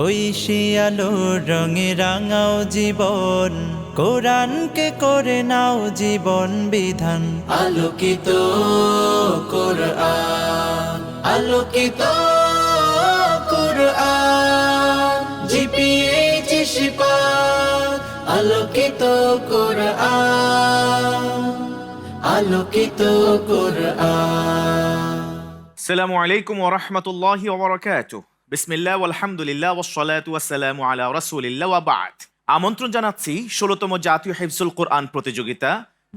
ঐশী আলোর রঙে রাঙাও জীবন, কোরআনকে করে নাও জীবন বিধান। আলোকিত কোরআন, আলোকিত কোরআন, জিপিএইচ ইশফাক, আলোকিত কোরআন, আলোকিত কোরআন। আসসালামু আলাইকুম ওয়া রাহমাতুল্লাহি ওয়া বারাকাতুহু। বিসমিল্লাহ ওয়ালহামদুলিল্লাহ ওয়াসসালাতু ওয়াসসালামু আলা রাসূলিল্লাহ ওয়া বা'দ। আমন্ত্রণ জানাচ্ছি ১৬তম জাতীয় হিফজুল কোরআন প্রতিযোগিতা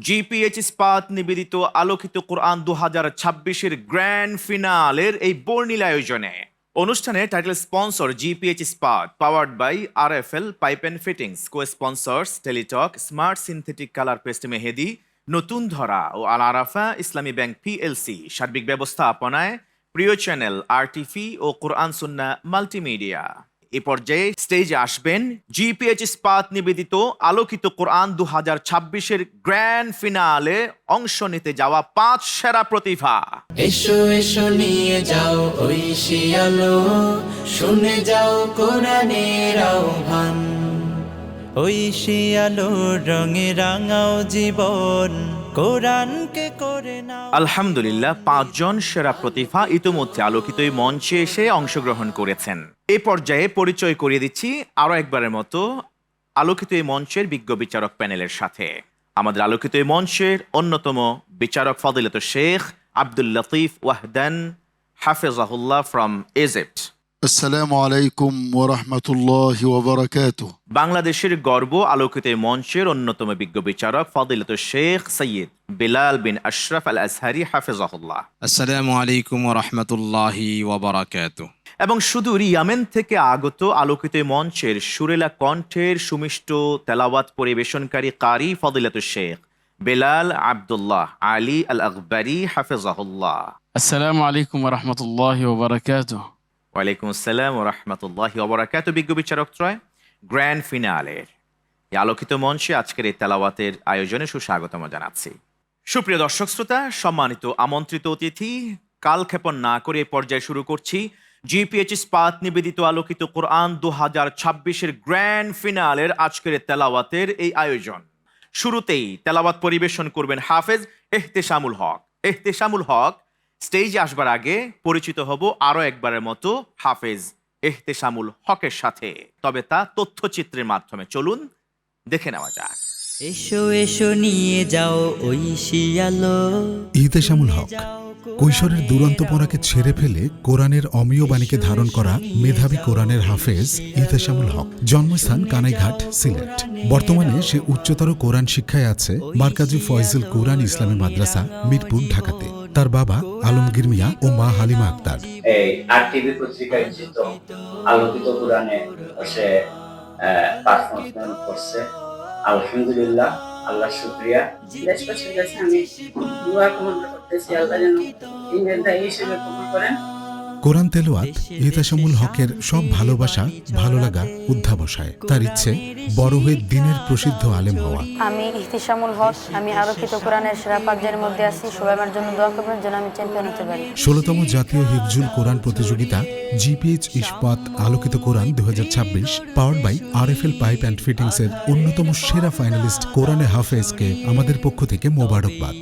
জিপিএইচ ইস্পাত নিবেদিত আলোকিত কোরআন ২০২৬-এর গ্র্যান্ড ফিনালের এই বর্ণিল আয়োজনে। অনুষ্ঠানে title sponsor GPH Ispat, powered by RFL pipe and fittings, co sponsors Teletalk, smart synthetic colour paste Mehedi, নতুন ধরা ও আল আরাফা ইসলামী ব্যাংক পিএলসি। সার্বিক ব্যবস্থাপনায় প্রিয় চ্যানেল আরটিভি ও কোরআন সুন্না মাল্টিমিডিয়া। এ পর্যায়ে স্টেজে আসবেন জিপিএইচ ইস্পাত নিবেদিত আলোকিত কোরআন ২০২৬-এর গ্র্যান্ড ফিনালে অংশ নিতে যাওয়া ৫ সেরা প্রতিভা। এসো এসো নিয়ে যাও ঐশী আলো, শুনে যাও কোরআনের আহ্বান। ঐশী আলোর রঙে রাঙাও জীবন, কোরআনকে করে নাও। আলহামদুলিল্লাহ, ৫ জন সেরা প্রতিভা ইতিমধ্যে আলোকিত এই মঞ্চে এসে অংশগ্রহণ করেছেন। এ পর্যায়ে পরিচয় করিয়ে দিচ্ছি আরো একবারের মতো আলোকিত এই মঞ্চের বিজ্ঞ বিচারক প্যানেলের সাথে। আমাদের আলোকিত এই মঞ্চের অন্যতম বিচারক ফজিলত শেখ আব্দুল লতিফ ওয়াহদান হাফেজাহুল্লাহ ফ্রম ইজিপ্ট। আসসালামু আলাইকুম ওয়া রাহমাতুল্লাহি ওয়া বারাকাতুহু। বাংলাদেশের গর্ব আলোকিত এই মঞ্চের অন্যতম বিজ্ঞ বিচারক ফজিলত শেখ সৈয়দ বিলাল বিন আশরাফ আল আজহারি হাফেজাহুল্লাহ। আসসালামু আলাইকুম ওয়া রাহমাতুল্লাহি ওয়া বারাকাতুহু। এবং সুদূর ইয়ামেন থেকে আগত আলোকিত এই মঞ্চের সুরেলা কণ্ঠের সুমিষ্ট তেলাওয়াত পরিবেশনকারী কারি ফজিলত শেখ বেলাল আব্দুল্লাহ আলী আল আকবরি হাফেজাহুল্লাহ। আসসালামু আলাইকুম ওয়া রাহমাতুল্লাহি ওয়া বারাকাতুহু। ওয়ালাইকুম আসসালাম ওয়া রাহমাতুল্লাহি ওয়া বারাকাতুহু। বিজ্ঞ বিচারক ত্রয় গ্র্যান্ড ফিনালের এই আলোকিত মঞ্চে আজকের এই তেলাওয়াতের আয়োজনে সুস্বাগতম জানাচ্ছি। সুপ্রিয় দর্শক শ্রোতা, সম্মানিত আমন্ত্রিত অতিথি, কালক্ষেপণ না করে এই পর্যায়ে শুরু করছি জিপিএইচ ইস্পাত নিবেদিত আলোকিত কোরআন ২০২৬-এর গ্র্যান্ড ফিনালের আজকের তেলাওয়াতের এই আয়োজন। শুরুতেই তেলাওয়াত পরিবেশন করবেন হাফেজ এহতেশামুল হক। এহতেশামুল হক স্টেজে আসবার আগে পরিচিত হব আরো একবারের মতো হাফেজ এহতেশামুল হকের সাথে, তবে তা তথ্যচিত্রের মাধ্যমে। চলুন দেখে নেওয়া যাক। এসো এসো নিয়ে যাও ঐশী আলো। ইহতেশামুল হক কৈশোরের দুরন্ত পড়াকে ছেড়ে ফেলে কোরআনের অমীয় বাণীকে ধারণ করা মেধাবী কোরআনের হাফেজ ইহতেশামুল হক। জন্মস্থান কানাইঘাট, সিলেট। বর্তমানে সে উচ্চতর কোরআন শিক্ষায় আছে মার্কাজি ফয়জুল কোরআন ইসলামী মাদ্রাসা, মিরপুর, ঢাকাতে। তার বাবা আলমগীর মিয়া ও মা হালিমা আক্তার। এই আরটিভি পত্রিকায় চিত্র আলোকিত কোরআনে সে পারফরমেন্স করছে। আলহামদুলিল্লাহ, আল্লাহ শুকরিয়া। দেশবাসীর কাছে আমি দোয়া কামনা করতেছি, আল্লাহ যেন দিনের দায়ী হিসেবে কবুল করেন। কোরআন তেলাওয়াত ইহতেশামুল হকের সব ভালোবাসা, ভালো লাগা অধ্যাবসায়। তার ইচ্ছে বড় হয়ে দিনের প্রসিদ্ধ আলেম হওয়া। আমি ইহতেশামুল হক, আমি আলোকিত কোরআনের সেরা ৫ জনের মধ্যে আছি। সবাই আমার জন্য দোয়া করবেন যেন আমি চ্যাম্পিয়ন হতে পারি। ১৬তম জাতীয় হিফজুল কোরআন প্রতিযোগিতা জিপিএইচ ইস্পাত আলোকিত Quran ২০২৬ powered by RFL pipe and fittings এর অন্যতম সেরা ফাইনালিস্ট কোরআনে হাফেজকে আমাদের পক্ষ থেকে মোবারকবাদ।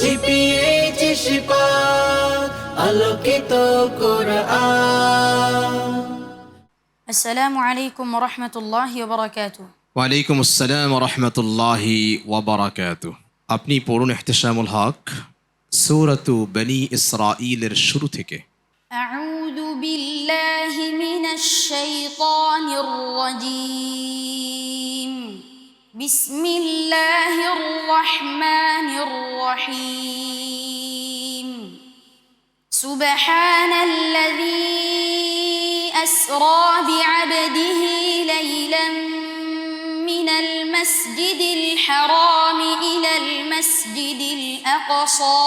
জিপিএইচ ইশফাক, আলোকিত কোরআন। আসসালামু আলাইকুম ওয়া রাহমাতুল্লাহি ওয়া বারাকাতুহু। ওয়ালাইকুম আসসালাম ওয়া রাহমাতুল্লাহি ওয়া বারাকাতুহু। আপনি পড়ুন ইহতেশামুল হক সূরাতু বনী ইসরাঈলের শুরু থেকে। আউযু বিল্লাহি মিনাশ শাইতানির রাজীম। বিসমিল্লাহির রহমানির রহিম। সুবহানাল্লাযী আসরা বি'আবদিহি লাইলান মিনাল মাসজিদিল হারাম ইলাল মাসজিদিল আকসা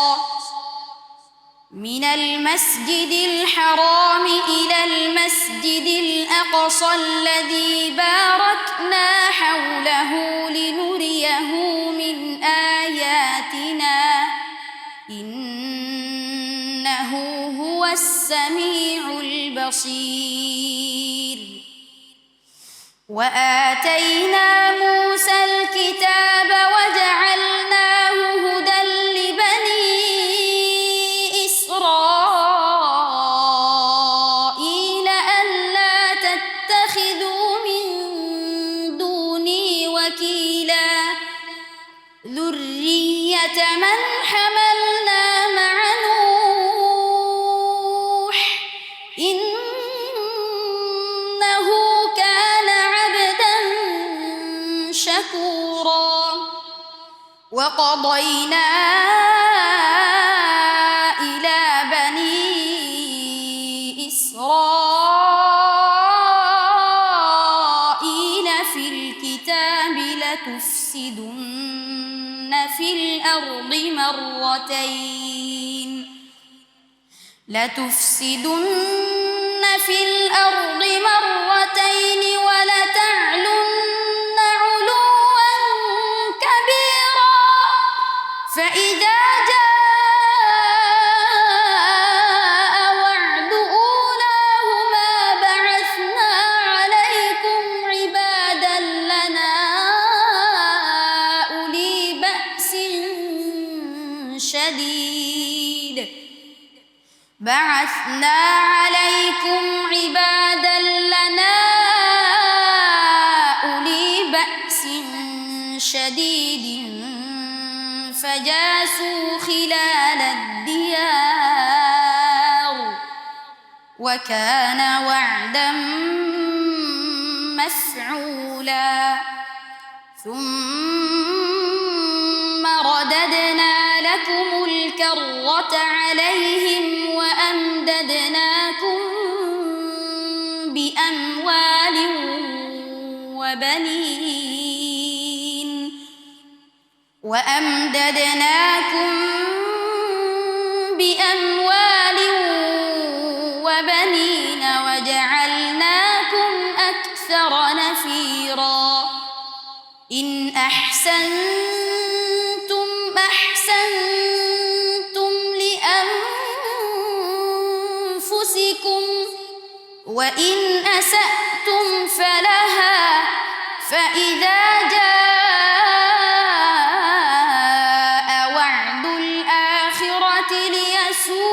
من المسجد الحرام إلى المسجد الأقصى الذي باركنا حوله لنريه من آياتنا إنه هو السميع السميع البصير وآتينا موسى الكتاب وجعلناه هدى لبني إسرائيل ألا تتخذوا من دوني وكيلا ذرية من حملنا مع نوح إنه كان عبدا شكورا وقضينا إلى بني إسرائيل في الكتاب لتفسدن في الأرض مرتين ولتعلن علوا كبيرا فإذا جاء وعد أولاهما بعثنا عليكم عبادا لنا أولي بأس شديد فجاسوا خلال الديار وكان وعدا مفعولا ثم رددنا لكم الكرة عليهم وأمددناكم بأموال وبنين وجعلناكم أكثر نفيرا إن أحسنتم لأنفسكم وإن أسأتم فلها فإذا جاء وعد الآخرة ليسوء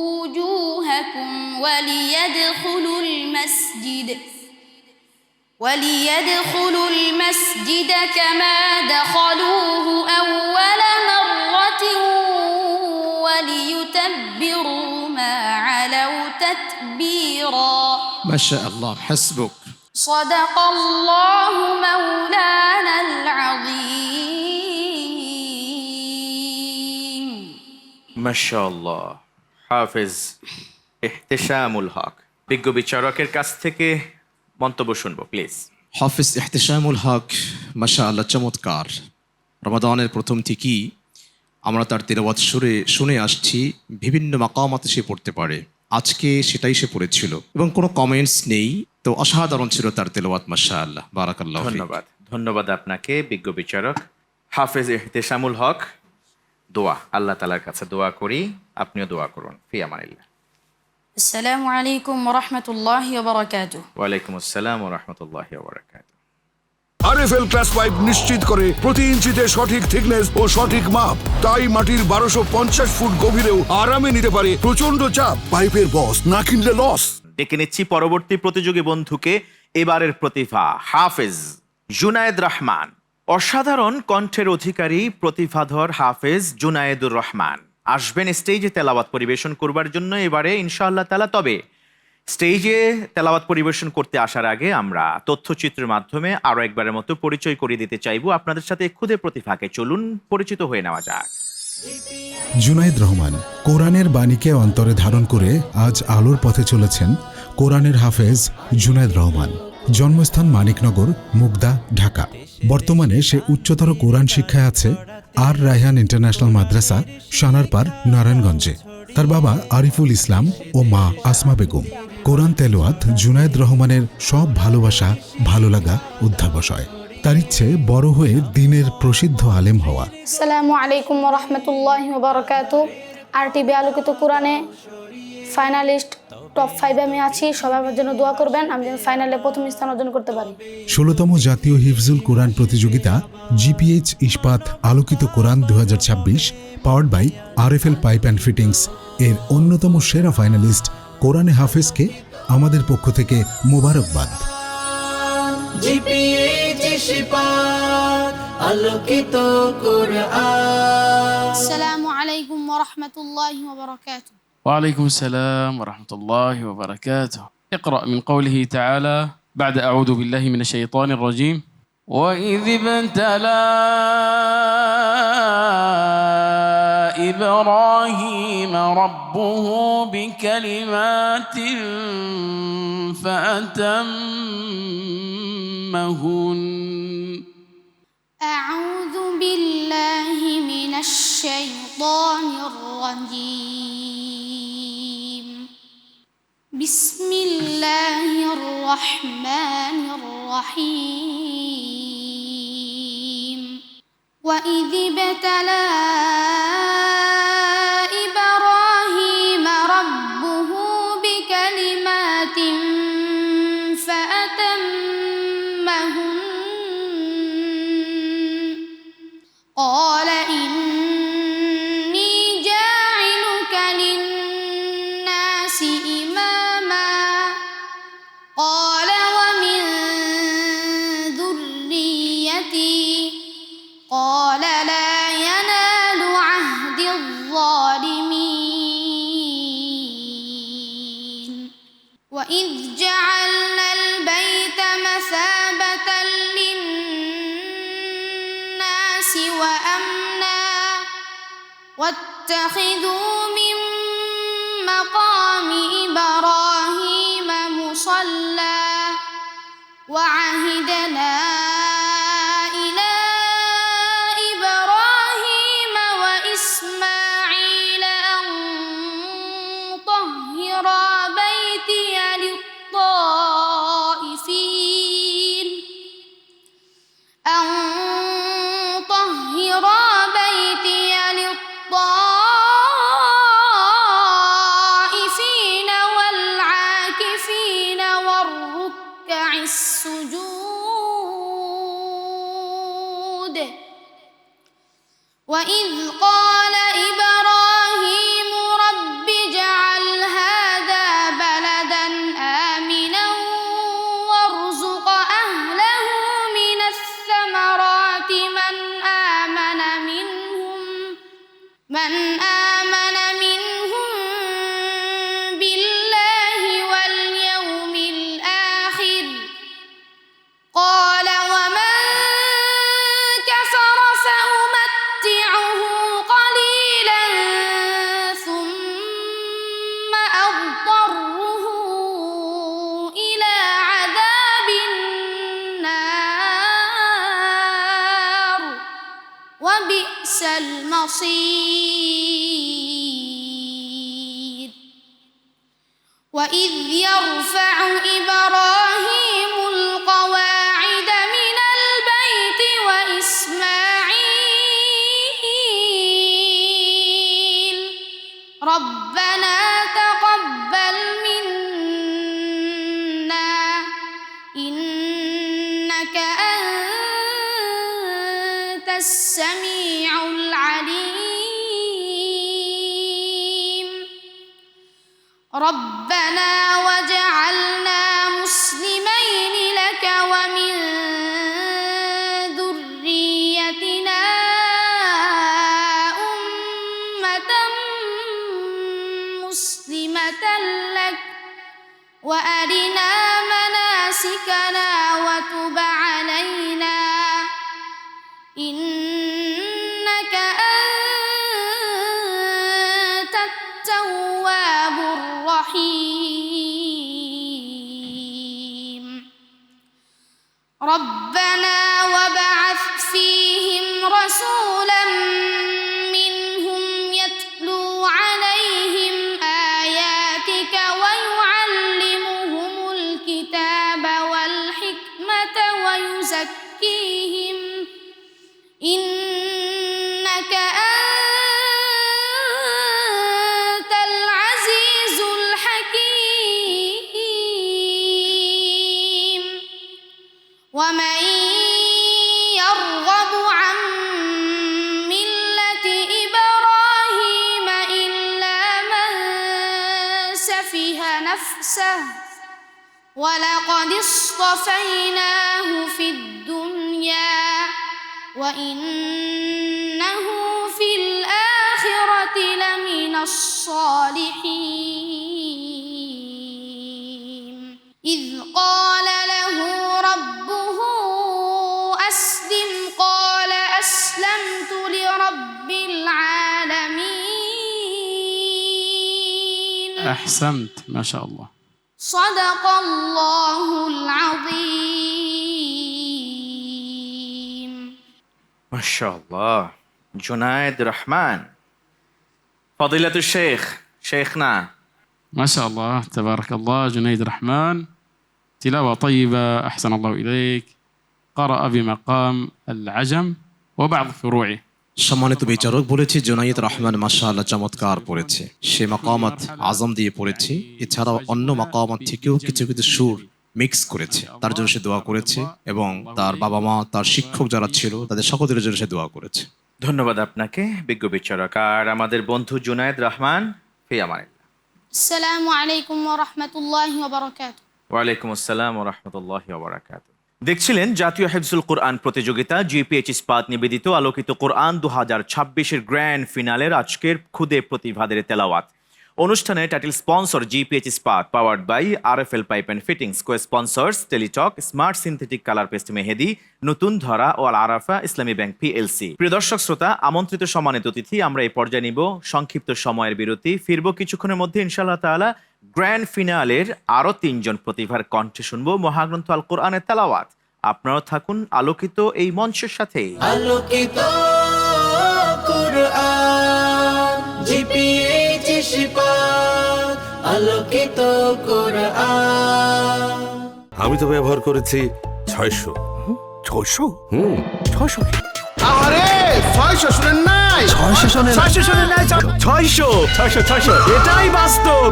وجوهكم وليدخلوا المسجد كما دخلوه أول مرة وليتبروا ما علوا تتبيرا ما شاء الله حسبك صدق الله مولانا العظيم মাশাআল্লাহ। হাফেজ ইহতিশামুল হক বিজ্ঞ বিচারকের কাছ থেকে মন্তব্য শুনবো প্লিজ। হাফিজ ইহতিশামুল হক মাশাআল্লাহ চমৎকার। রমাদানের প্রথম থেকেই আমরা তার তেলাওয়াত শুনে আসছি, বিভিন্ন মাকামাতে সে পড়তে পারে, আজকে সেটাই সে পড়েছিল এবং কোনো কমেন্টস নেই, তো অসাধারণ ছিল তার তেলাওয়াত মাশাআল্লাহ। বারাকাল্লাহ ফিক। ধন্যবাদ আপনাকে বিজ্ঞ বিচারক হাফেজ ইহতিশামুল হক। দোয়া, আল্লাহ তাআলার কাছে দোয়া করি, আপনিও দোয়া করুন। ফি আমানিল্লাহ। আসসালামু আলাইকুম ওয়া রাহমাতুল্লাহি ওয়া বারাকাতুহু। ওয়া আলাইকুম আসসালাম ওয়া রাহমাতুল্লাহি ওয়া বারাকাতুহু। আরএফএল ক্লাস পাইপ নিশ্চিত করে প্রতি ইঞ্চিতে সঠিক থিকনেস ও সঠিক মাপ, তাই মাটির 1250 ফুট গভীরেও আরামে নিতে পারে প্রচন্ড চাপ। পাইপের বস না কিনলে লস। ডেকে নিচ্ছি পরবর্তী প্রতিযোগী বন্ধুকে। এবারের প্রতিভা হাফেজ জুনায়েদ রহমান। অসাধারণ কণ্ঠের অধিকারী প্রতিভাধর হাফেজ জুনায়েদুর রহমান আসবেন স্টেজে তেলাওয়াত পরিবেশন করবার জন্য এবারে ইনশাআল্লাহ তাআলা। তবে স্টেজে তেলাওয়াত পরিবেশন করতে আসার আগে আমরা তথ্যচিত্রের মাধ্যমে আরো একবারের মতো পরিচয় করিয়ে দিতে চাইবো আপনাদের সাথে। খুদে প্রতিভাকে চলুন পরিচিত হয়ে নেওয়া যাক। জুনায়েদ রহমান কোরআনের বাণীকে অন্তরে ধারণ করে আজ আলোর পথে চলেছেন কোরআনের হাফেজ জুনায়েদ রহমান। জন্মস্থান মানিকনগর, মুগদা, ঢাকা। বর্তমানে সে উচ্চতর কোরআন শিক্ষায় আছে আর রায়হান ইন্টারন্যাশনাল মাদ্রাসা, সানারপাড়, নারায়ণগঞ্জে। তার বাবা আরিফুল ইসলাম ও মা আসমা বেগম। কোরআন তেলাওয়াত জুনায়েদ রহমানের সব ভালোবাসা, ভালো লাগা অধ্যাবসায়। তার ইচ্ছে বড় হয়ে দ্বীনের প্রসিদ্ধ আলেম হওয়া। আসসালামু আলাইকুম ওয়া রাহমাতুল্লাহি ওয়া বারাকাতুহু। RTV আলোকিত কোরআনে ফাইনালিস্ট টপ 5 আমি আছি। সবাই আমার জন্য দোয়া করবেন, আমি যেন ফাইনালে প্রথম স্থান অর্জন করতে পারি। 16তম জাতীয় হিফজুল কোরআন প্রতিযোগিতা GPH ইস্পাত আলোকিত Quran 2026 powered by RFL pipe and fittings এর অন্যতম সেরা ফাইনালিস্ট কোরআনে হাফেজকে আমাদের পক্ষ থেকে মোবারকবাদ। আলোকিত কোরআন। আসসালামু আলাইকুম ওয়া রাহমাতুল্লাহি ওয়া বারাকাতুহু। وعليكم السلام ورحمة الله وبركاته. اقرأ من قوله تعالى بعد أعوذ بالله من الشيطان الرجيم. وإذ ابتلى إبراهيم ربه بكلمات فأتمهن. أعوذ بالله من الشيطان الرجيم. بسم الله الرحمن الرحيم. وإذ ابتلى إبراهيم ربه بكلمات فأتمهن. قال إني جاعلك للناس إماما. قال ومن ذريتي. قال لا ينال عهد الظالمين. وإذ جعلنا البيت مثابة للناس وأمنا واتخذوا من مقام إبراهيم مصلى. وعهدنا إلى إبراهيم وإسماعيل أن طهرا بيتي للطائفين والعاكفين والركع السجود. وإذ قال إبراهيم رب اجعل هذا بلدا آمنا وارزق أهله من الثمرات من آمن منهم بالله واليوم الآخر. قال ومن كفر فأمتعه قليلا ثم أضطره إلى عذاب النار وبئس المصير. وإذ يرفع إبراهيم القواعد من البيت وإسماعيل ربنا تقبل منا إنك أنت السميع العليم. ربنا وجعلنا مسلمين لك ومن ذريتنا أمة مسلمة لك وأرنا مناسكنا وتب علينا إنك أنت التواب الرحيم. ربنا وابعث فيهم رسولا منهم يتلو عليهم آياتك ويعلمهم الكتاب والحكمة ويزكيهم يشبه نفسه ولقد اصطفيناه في الدنيا وإنه في الآخرة لمن الصالحين إذ قال له ربه أسلم قال أسلمت لرب العالمين. أحسنت ما شاء الله. صدق الله العظيم. মাশাআল্লাহ। জুনায়েদ রহমান, ফদিলাতুল শেখ, শেখনা। ما شاء الله تبارك الله. جنيد الرحمن تلاوة طيبة أحسن الله إليك. قرأ بمقام العجم وبعض فروعه. সম্মানিত বিচারক বলেছে জুনাইদ রহমান মাশাআল্লাহ চমৎকার পড়েছে। সে মাকামাত আজম দিয়ে পড়েছে, এছাড়াও অন্য মাকামাত থেকেও কিছু কিছু সুর মিক্স করেছে। তার জন্য সে দোয়া করেছে এবং তার বাবা মা, তার শিক্ষক যারা ছিল তাদের সকলের জন্য সে দোয়া করেছে। ধন্যবাদ আপনাকে বিজ্ঞ বিচারক। আর আমাদের বন্ধু জুনায়েদ রহমান, ফি আমানিল্লাহ। السلام عليكم ورحمة الله وبركاته. ওয়ালাইকুম আসসালাম ওয়া রাহমাতুল্লাহি ওয়া বারাকাতুহু। দেখছিলেন জাতীয় হিফজুল কোরআন প্রতিযোগিতা জিপিএইচ ইস্পাত নিবেদিত আলোকিত কোরআন 2026-এর গ্র্যান্ড ফিনালের আজকের খুদে প্রতিভাদের তেলাওয়াত অনুষ্ঠানে title sponsor GPH Ispat, powered by RFL pipe and fittings, co sponsors Teletalk, smart synthetic colour paste Mehedi, নতুন ধরা ও আল আরাফা ইসলামী ব্যাংক পিএলসি। প্রিয় দর্শক শ্রোতা, আমন্ত্রিত সম্মানিত অতিথি, আমরা এই পর্যায়ে নিব সংক্ষিপ্ত সময়ের বিরতি। ফিরব কিছুক্ষণের মধ্যে ইনশাআল্লাহ তাআলা। গ্র্যান্ড ফিনালের আরো 3 জন প্রতিভার কণ্ঠে শুনবো মহাগ্রন্থ আল কোরআনের তেলাওয়াত। আপনারাও থাকুন আলোকিত এই মঞ্চের সাথে। আলোকিত কোরআন জিপিএইচ ইস্পাত, আলোকিত কোরআন। আমি তো ব্যবহার করেছি 600। 600? 600 কি? আরে 600 শুনেন নাই? 600 শোনেন? 600 শুনেন নাই? 600 এটাই বাস্তব।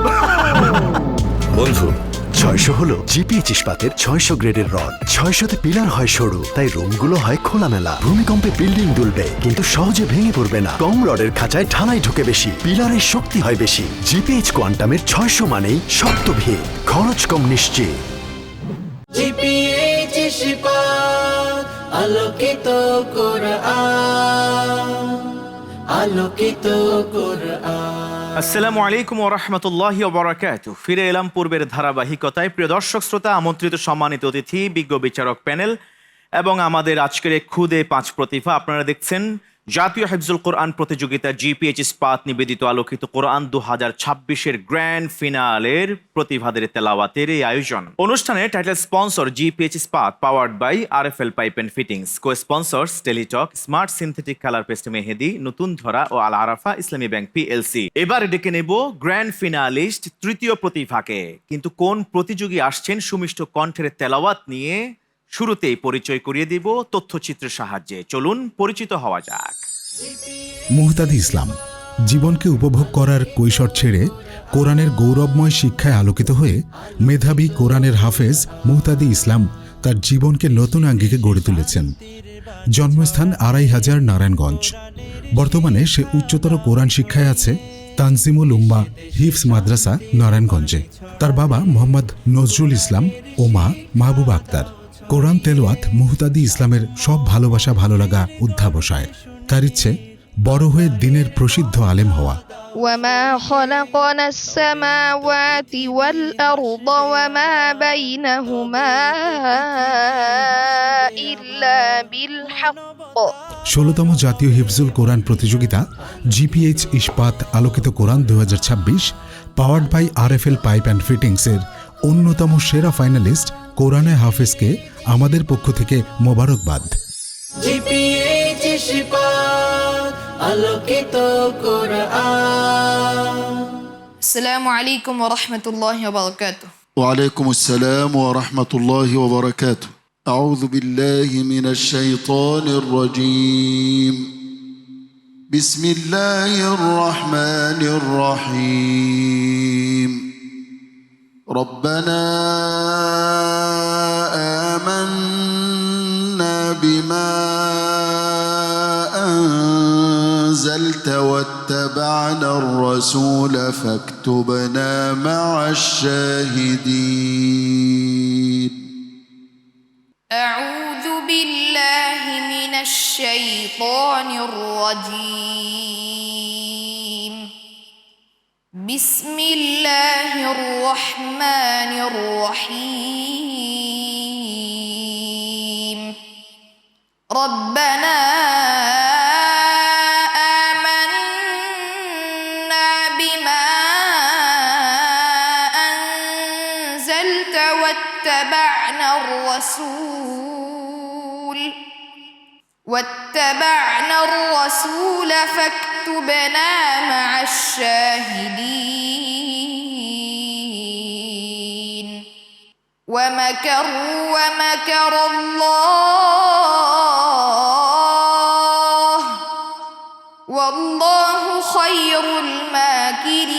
বন্ধু, 600 হলো জিপিএইচ ইস্পাতের 600 গ্রেডের রড। 600তে পিলার হয় সরু, তাই রুমগুলো হয় খোলামেলা। ভূমিকম্পে বিল্ডিং দুলবে কিন্তু সহজে ভেঙে পড়বে না। কম রডের খাঁচায় ঢালাই ঢুকে বেশি, পিলারের শক্তি হয় বেশি। জিপিএইচ কোয়ান্টামের 600 মানেই শক্ত ভিত, খরচ কম, নিশ্চিত। জিপিএইচ ইস্পাত, আলোকিত কোরআন, আলোকিত কোরআন। আসসালামু আলাইকুম ওয়া রাহমাতুল্লাহি ওয়া বারাকাতুহু। ফিরে এলাম পূর্বের ধারাবাহিকতায়। প্রিয় দর্শক শ্রোতা, আমন্ত্রিত সম্মানিত অতিথি, বিজ্ঞ বিচারক প্যানেল এবং আমাদের আজকের এই খুদে 5 প্রতিভা। আপনারা দেখছেন জাতীয় হিফজুল কোরআন প্রতিযোগিতা জিপিএইচ ইস্পাত নিবেদিত আলোকিত কোরআন 2026-এর গ্র্যান্ড ফিনালের প্রতিভাদের তেলাওয়াতের এই আয়োজন অনুষ্ঠানে title sponsor GPH Ispat, powered by RFL pipe and fittings, co sponsors Teletalk, smart synthetic colour paste Mehedi, নতুন ধরা ও আল আরাফা ইসলামী ব্যাংক পিএলসি। এবার ডেকে নেব গ্র্যান্ড ফিনালিস্ট তৃতীয় প্রতিভাকে। কিন্তু কোন প্রতিযোগী আসছেন সুমিষ্ট কণ্ঠের তেলাওয়াত নিয়ে, শুরুতেই পরিচয় করিয়ে দিব তথ্যচিত্রের সাহায্যে। চলুন পরিচিত হওয়া যাক। মুহতাদি ইসলাম জীবনকে উপভোগ করার কৈশোর ছেড়ে কোরআনের গৌরবময় শিক্ষায় আলোকিত হয়ে মেধাবী কোরআনের হাফেজ মুহতাদি ইসলাম তার জীবনকে নতুন আঙ্গিকে গড়ে তুলেছেন। জন্মস্থান ২৫০০ নারায়ণগঞ্জ। বর্তমানে সে উচ্চতর কোরআন শিক্ষায় আছে তানজিমুল উম্মাহ হিফজ মাদ্রাসা নারায়ণগঞ্জে। তার বাবা মোহাম্মদ নজরুল ইসলাম ও মা মাহবুবা আক্তার। কোরআন তেলাওয়াত মুহতাদি ইসলামের সব ভালোবাসা ভালো লাগা অধ্যাবসায়। তার ইচ্ছে বড় হয়ে দিনের প্রসিদ্ধ আলেম হওয়া। وما خلقنا السماوات والأرض وما بينهما إلا بالحق। ১৬তম জাতীয় হিফজুল কোরআন প্রতিযোগিতা জিপিএইচ ইস্পাত আলোকিত Quran 2026 powered by RFL pipe and ফিটিংসের অন্যতম সেরা ফাইনালিস্ট কোরআনে হাফেজকে আমাদের পক্ষ থেকে মোবারকবাদ। জিপিএইচ ইস্পাত, আলোকিত কোরআন। السلام عليكم ورحمة الله وبركاته. وعليكم السلام ورحمة الله وبركاته. أعوذ بالله من الشيطان الرجيم. بسم الله الرحمن الرحيم. ربنا آمنا بما أنزلت واتبعنا الرسول فاكتبنا مع الشاهدين. أعوذ بالله من الشيطان الرجيم. بسم الله الرحمن الرحيم. ربنا آمنا بما أنزلت واتبعنا الرسول فاكتبنا مع الشاهدين. ومكروا ومكر الله والله خير الماكرين.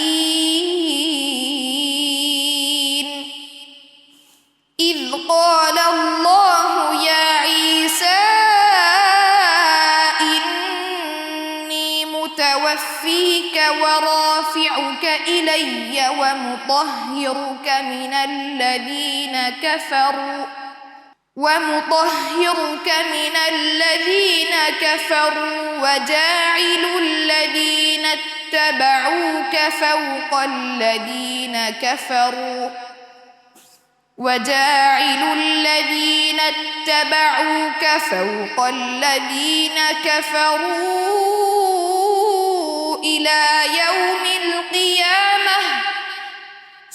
إذ قال الله يا عيسى إني متوفيك ورافعك إلي ومطهرك من الذين كفروا وجاعل الذين اتبعوك فوق الذين كفروا إلى يوم القيامة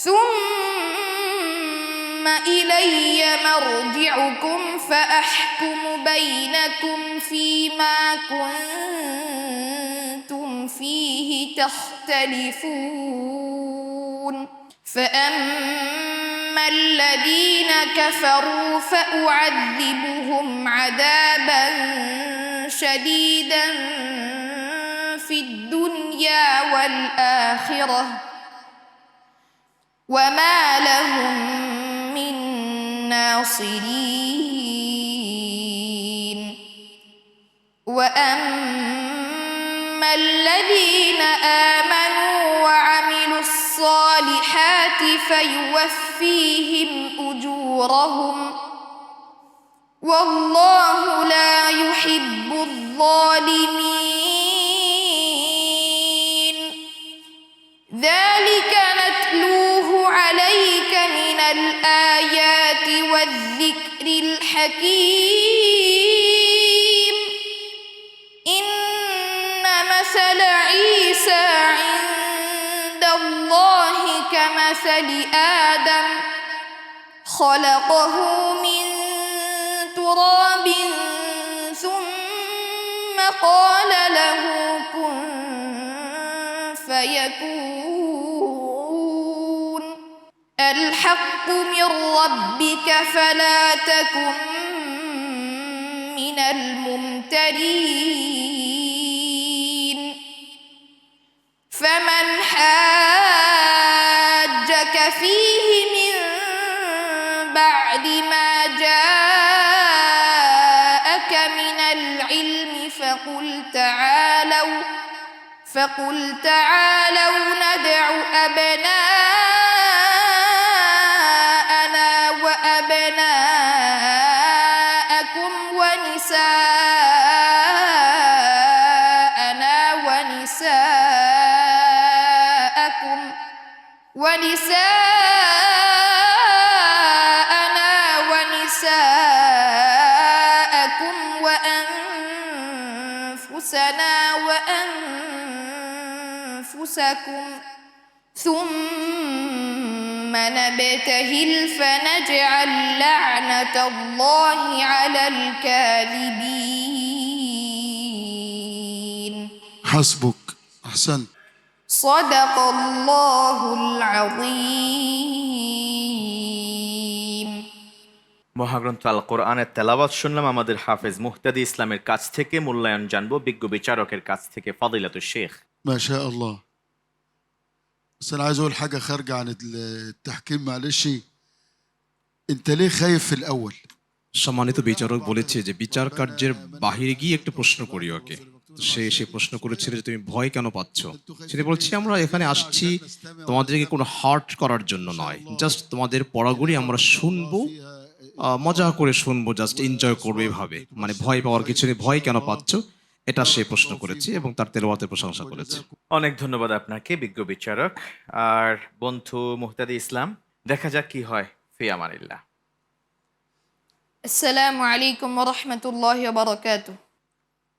ثم إلي مرجعكم فأحكم بينكم فيما كنتم فيه تختلفون. فأما الذين كفروا فأعذبهم عذابا شديدا في الدنيا والآخرة وما لهم من ناصرين. وأما الذين آمنوا وعملوا الصالحات فيوفيهم أجورهم والله لا يحب الظالمين. ذلك نتلوه عليك من الآيات والذكر الحكيم. إن مثل عيسى عند الله كمثل آدم خلقه من تراب ثم قال له كن فيكون. الحق من ربك فلا تكن من الممترين. فمن حاجك فيه من بعد ما جاءك من العلم فقل تعالوا ندع أبناءنا وأبناءكم ونساءكم وأنفسنا وأنفسكم ثم نبتهل فنجعل لعنة الله على الكاذبين. حسبك. أحسنت. صدق الله العظيم. মহাগ্রন্থ আল কোরআনের তেলাওয়াত শুনলাম আমাদের হাফেজ মুহতাদি ইসলামের কাছ থেকে। মূল্যায়ন জানবো বিজ্ঞ বিচারকের কাছ থেকে ফদিলাতুল শেখ। ما شاء الله. بس أنا عايز أقول حاجة خارجة عن التحكيم معلش. أنت ليه خايف في الأول؟ সম্মানিত বিচারক বলেছে যে বিচার কার্যের বাহিরে গিয়ে একটা প্রশ্ন করি ওকে। তো সে প্রশ্ন করেছিল যে তুমি ভয় কেন পাচ্ছ। সেটা বলছি আমরা এখানে আসছি তোমাদেরকে কোনো হার্ট করার জন্য নয়, জাস্ট তোমাদের পড়াগুলি আমরা শুনবো, মজা করে শুনবো, জাস্ট এনজয় করবো এভাবে, মানে ভয় পাওয়ার কিছু নেই। ভয় কেন পাচ্ছ এটা সে প্রশ্ন করেছে এবং তার তেলাওয়াতের প্রশংসা করেছে। অনেক ধন্যবাদ আপনাকে বিজ্ঞ বিচারক। আর বন্ধু মুহতাদি ইসলাম, দেখা যাক কি হয়। ফি আমানিল্লাহ। আসসালামু আলাইকুম ওয়া রাহমাতুল্লাহি ওয়া বারাকাতুহু।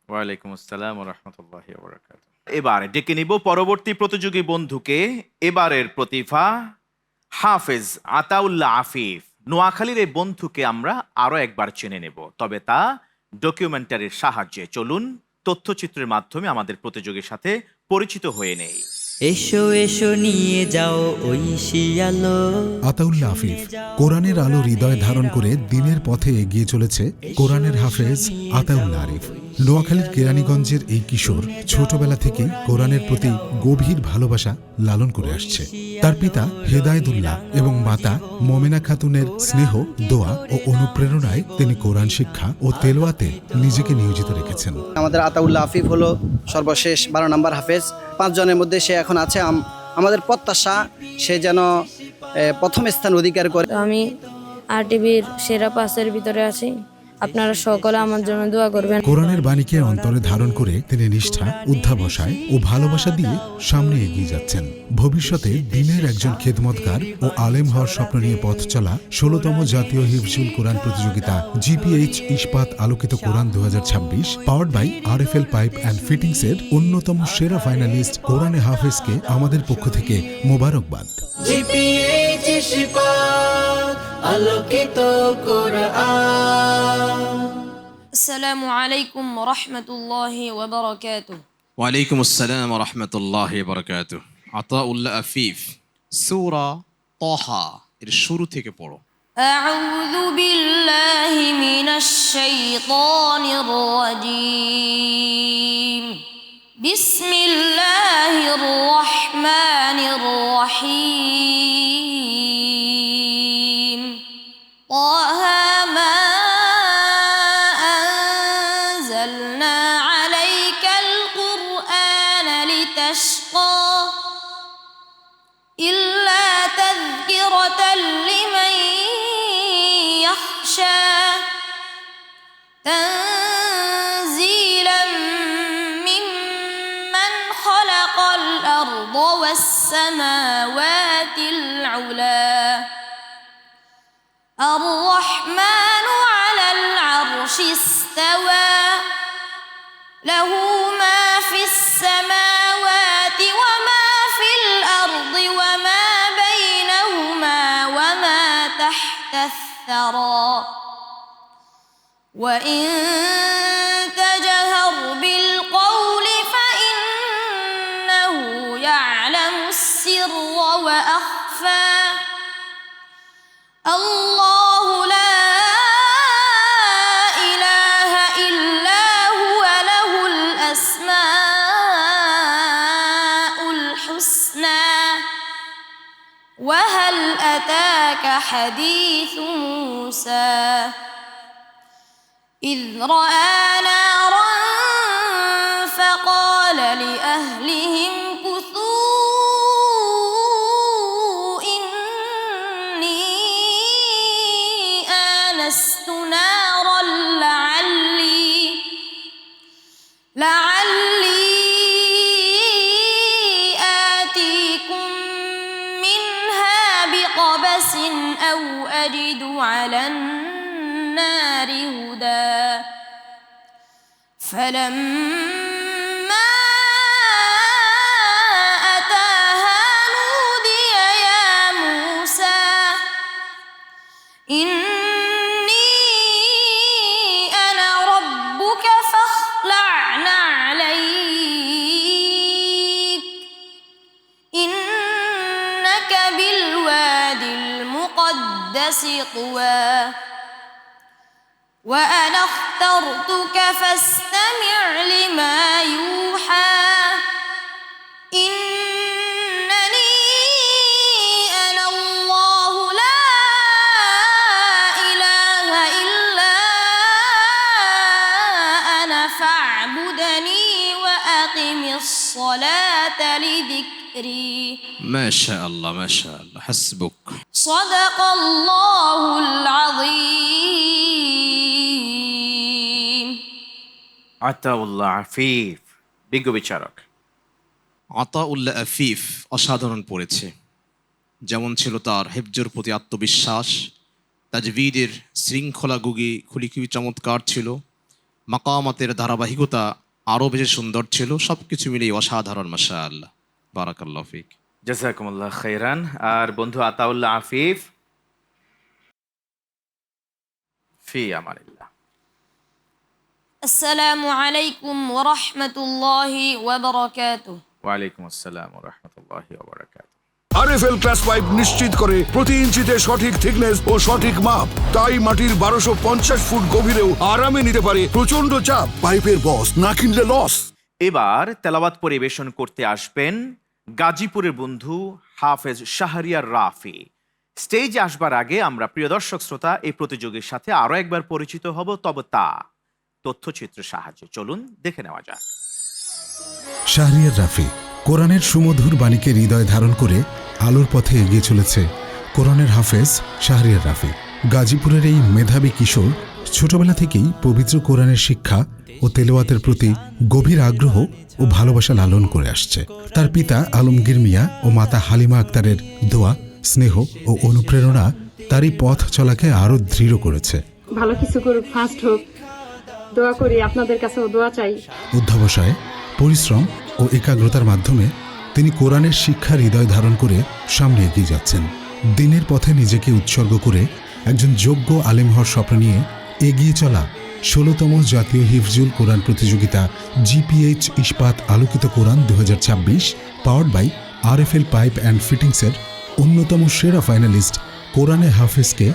ওয়ালাইকুম আসসালাম ওয়া রাহমাতুল্লাহি ওয়া বারাকাতুহু। এবারে ডেকে নিব পরবর্তী প্রতিযোগী বন্ধুকে। এবারের প্রতিভা হাফেজ আতাউল্লাহ আফিফ। নোয়াখালীর এই বন্ধুকে আমরা আরো একবার চিনে নেব, তবে তা ডকুমেন্টারির সাহায্যে। চলুন তথ্যচিত্রের মাধ্যমে আমাদের প্রতিযোগীর সাথে পরিচিত হয়ে নেই। এসো এসো নিয়ে যাও ঐশী আলো। আতাউল্লাহ আফিফ কোরআনের আলো হৃদয় ধারণ করে দিনের পথে এগিয়ে চলেছে কোরআনের হাফেজ আতাউল্লাহ আরিফ। নোয়াখালীর কেরানীগঞ্জের এই কিশোর ছোটবেলা থেকেই কোরআনের প্রতি গভীর ভালোবাসা লালন করে আসছে। তার পিতা হেদায়েতুল্লাহ এবং মাতা মোমেনা খাতুনের স্নেহ, দোয়া ও অনুপ্রেরণায় তিনি কোরআন শিক্ষা ও তেলাওয়াতে নিজেকে নিয়োজিত রেখেছেন। আমাদের আতাউল্লাহ আফিফ হলো সর্বশেষ 12 নম্বর হাফেজ। 5 জনের মধ্যে সে এখন আছে। আমাদের প্রত্যাশা সে যেন প্রথম স্থান অধিকার করে। আমি RTVর সেরা 5-এর ভিতরে আছি। আপনারা সকলে আমার জন্য দোয়া করবেন। কোরআনের বাণীকে অন্তরে ধারণ করে তিনি নিষ্ঠা, অধ্যবসায় ও ভালোবাসা দিয়ে সামনে এগিয়ে যাচ্ছেন। ভবিষ্যতে দিনের একজন খেদমতগার ও আলেম হওয়ার স্বপ্ন নিয়ে পথ চলা 16তম জাতীয় হিফজুল কোরআন প্রতিযোগিতা GPH ইস্পাত আলোকিত Quran 2026 powered by RFL pipe and fittings এর অন্যতম সেরা ফাইনালিস্ট কোরআনে হাফেজকে আমাদের পক্ষ থেকে মোবারকবাদ। GPH ইস্পাত আলোকিত কোরআন। আসসালামু আলাইকুম ওয়া রাহমাতুল্লাহি ওয়া বারাকাতুহু। ওয়ালাইকুম আসসালাম ওয়া রাহমাতুল্লাহি ওয়া বারাকাতুহু। আতাউল্লাহ আফিফ সূরা তাহা এর শুরু থেকে পড়ো। আউযু বিল্লাহি মিনাশ শাইতানির রাজীম। বিসমিল্লাহির রহমানির রহিম। তাহা মা أنزلنا عليك القرآن لتشقى إلا تذكرة لمن يخشى تنزيلا ممن خلق الأرض والسماوات العلى الرحمن على العرش استوى له ما في السماوات وما في الأرض وما بينهما وما تحت الثرى وإن تجهر بالقول فإنه يعلم السر وأخفى الله لا إله إلا هو له الأسماء الحسنى وهل أتاك حديث موسى إذ رأى نارا فقال لأهلهم كثوا إني آنست نارا لعلي آتيكم منها بقبس أو أجد على النار هدى فلما أتاها نودي يا موسى إني أنا ربك فاخلع نعليك إنك بالوادي المقدس طوى وأنا اخترتك فاستمع لما يوحى إنني أنا الله لا إله إلا أنا فاعبدني أقم الصلاة لذكري মাশাআল্লাহ মাশাআল্লাহ, হাসবুক। صدق الله العظيم আতাউল্লাহ আফিফ, বিজ্ঞ বিচারক। আতাউল্লাহ আফিফ অসাধারণ পড়েছে। যেমন ছিল তার হেফজের প্রতি আত্মবিশ্বাস, তাজবিদের শৃঙ্খলা খুবই চমৎকার ছিল, মাকামাতের ধারাবাহিকতা আরও বেশি সুন্দর ছিল। সব কিছু মিলিয়ে অসাধারণ, মাশাআল্লাহ, বারাকাল্লাহ ফিক। জাযাকুমুল্লাহ খাইরান। আর বন্ধু আতাউল্লাহ আফিফ, ফি আমানিল্লাহ। السلام عليكم ورحمة الله وبركاته ওয়ালাইকুম আসসালাম ওয়া রাহমাতুল্লাহি ওয়া বারাকাতুহু। আরএফএল ক্লাস পাইপ নিশ্চিত করে প্রতি ইঞ্চিতে সঠিক থিকনেস ও সঠিক মাপ, তাই মাটির 1250 ফুট গভীরেও আরামে নিতে পারে প্রচন্ড চাপ। পাইপের বস না কিনলে লস। এবার তেলাওয়াত পরিবেশন করতে আসবেন গাজীপুরের বন্ধু হাফেজ শাহরিয়ার রাফি। স্টেজে আসবার আগে আমরা প্রিয় দর্শক শ্রোতা এই প্রতিযোগীর সাথে আরো একবার পরিচিত হব, তবে তা তথ্যচিত্রের সাহায্যে। চলুন দেখে নেওয়া যাক। শাহরিয়ার রাফি কোরআনের সুমধুর বাণীকে হৃদয় ধারণ করে আলোর পথে এগিয়ে চলেছে কোরআনের হাফেজ শাহরিয়ার রাফি। গাজীপুরের এই মেধাবী কিশোর ছোটবেলা থেকেই পবিত্র কোরআনের শিক্ষা ও তেলাওয়াতের প্রতি গভীর আগ্রহ ও ভালোবাসা লালন করে আসছে। তার পিতা আলমগীর মিয়া ও মাতা হালিমা আক্তারের দোয়া, স্নেহ ও অনুপ্রেরণা তারই পথ চলাকে আরো দৃঢ় করেছে। ভালো কিছু করুক, ফার্স্ট হোক, দোয়া করি, আপনাদের কাছেও দোয়া চাই। অধ্যবসায়, পরিশ্রম ও একাগ্রতার মাধ্যমে তিনি কোরআনের শিক্ষার হৃদয় ধারণ করে সামনে এগিয়ে যাচ্ছেন। দিনের পথে নিজেকে উৎসর্গ করে একজন যোগ্য আলেম হওয়ার স্বপ্ন নিয়ে এগিয়ে চলা 16তম জাতীয় হিফজুল কোরআন প্রতিযোগিতা জিপিএইচ ইস্পাত আলোকিত Quran 2026 powered by RFL pipe and ফিটিংসের অন্যতম সেরা ফাইনালিস্ট কোরআনে হাফেজকে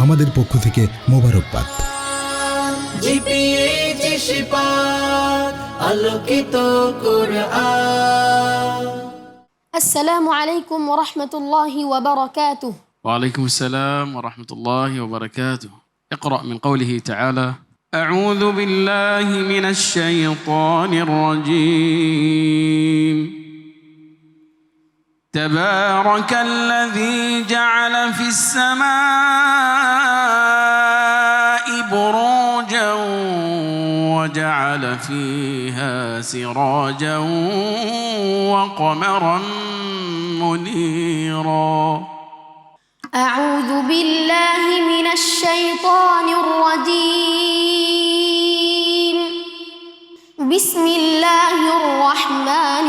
আমাদের পক্ষ থেকে মোবারকবাদ। জিপিএইচ ইস্পাত আলোকিত কোরআন। আসসালামু আলাইকুম ওয়া রাহমাতুল্লাহি ওয়া বারাকাতুহু। وعليكم السلام ورحمة الله وبركاته. اقرأ من قوله تعالى: أعوذ بالله من الشيطان الرجيم. تبارك الذي جعل في السماء بروجا وجعل فيها سراجا وقمرا منيرا. أعوذ بالله من الشيطان الرجيم. بسم الله الرحمن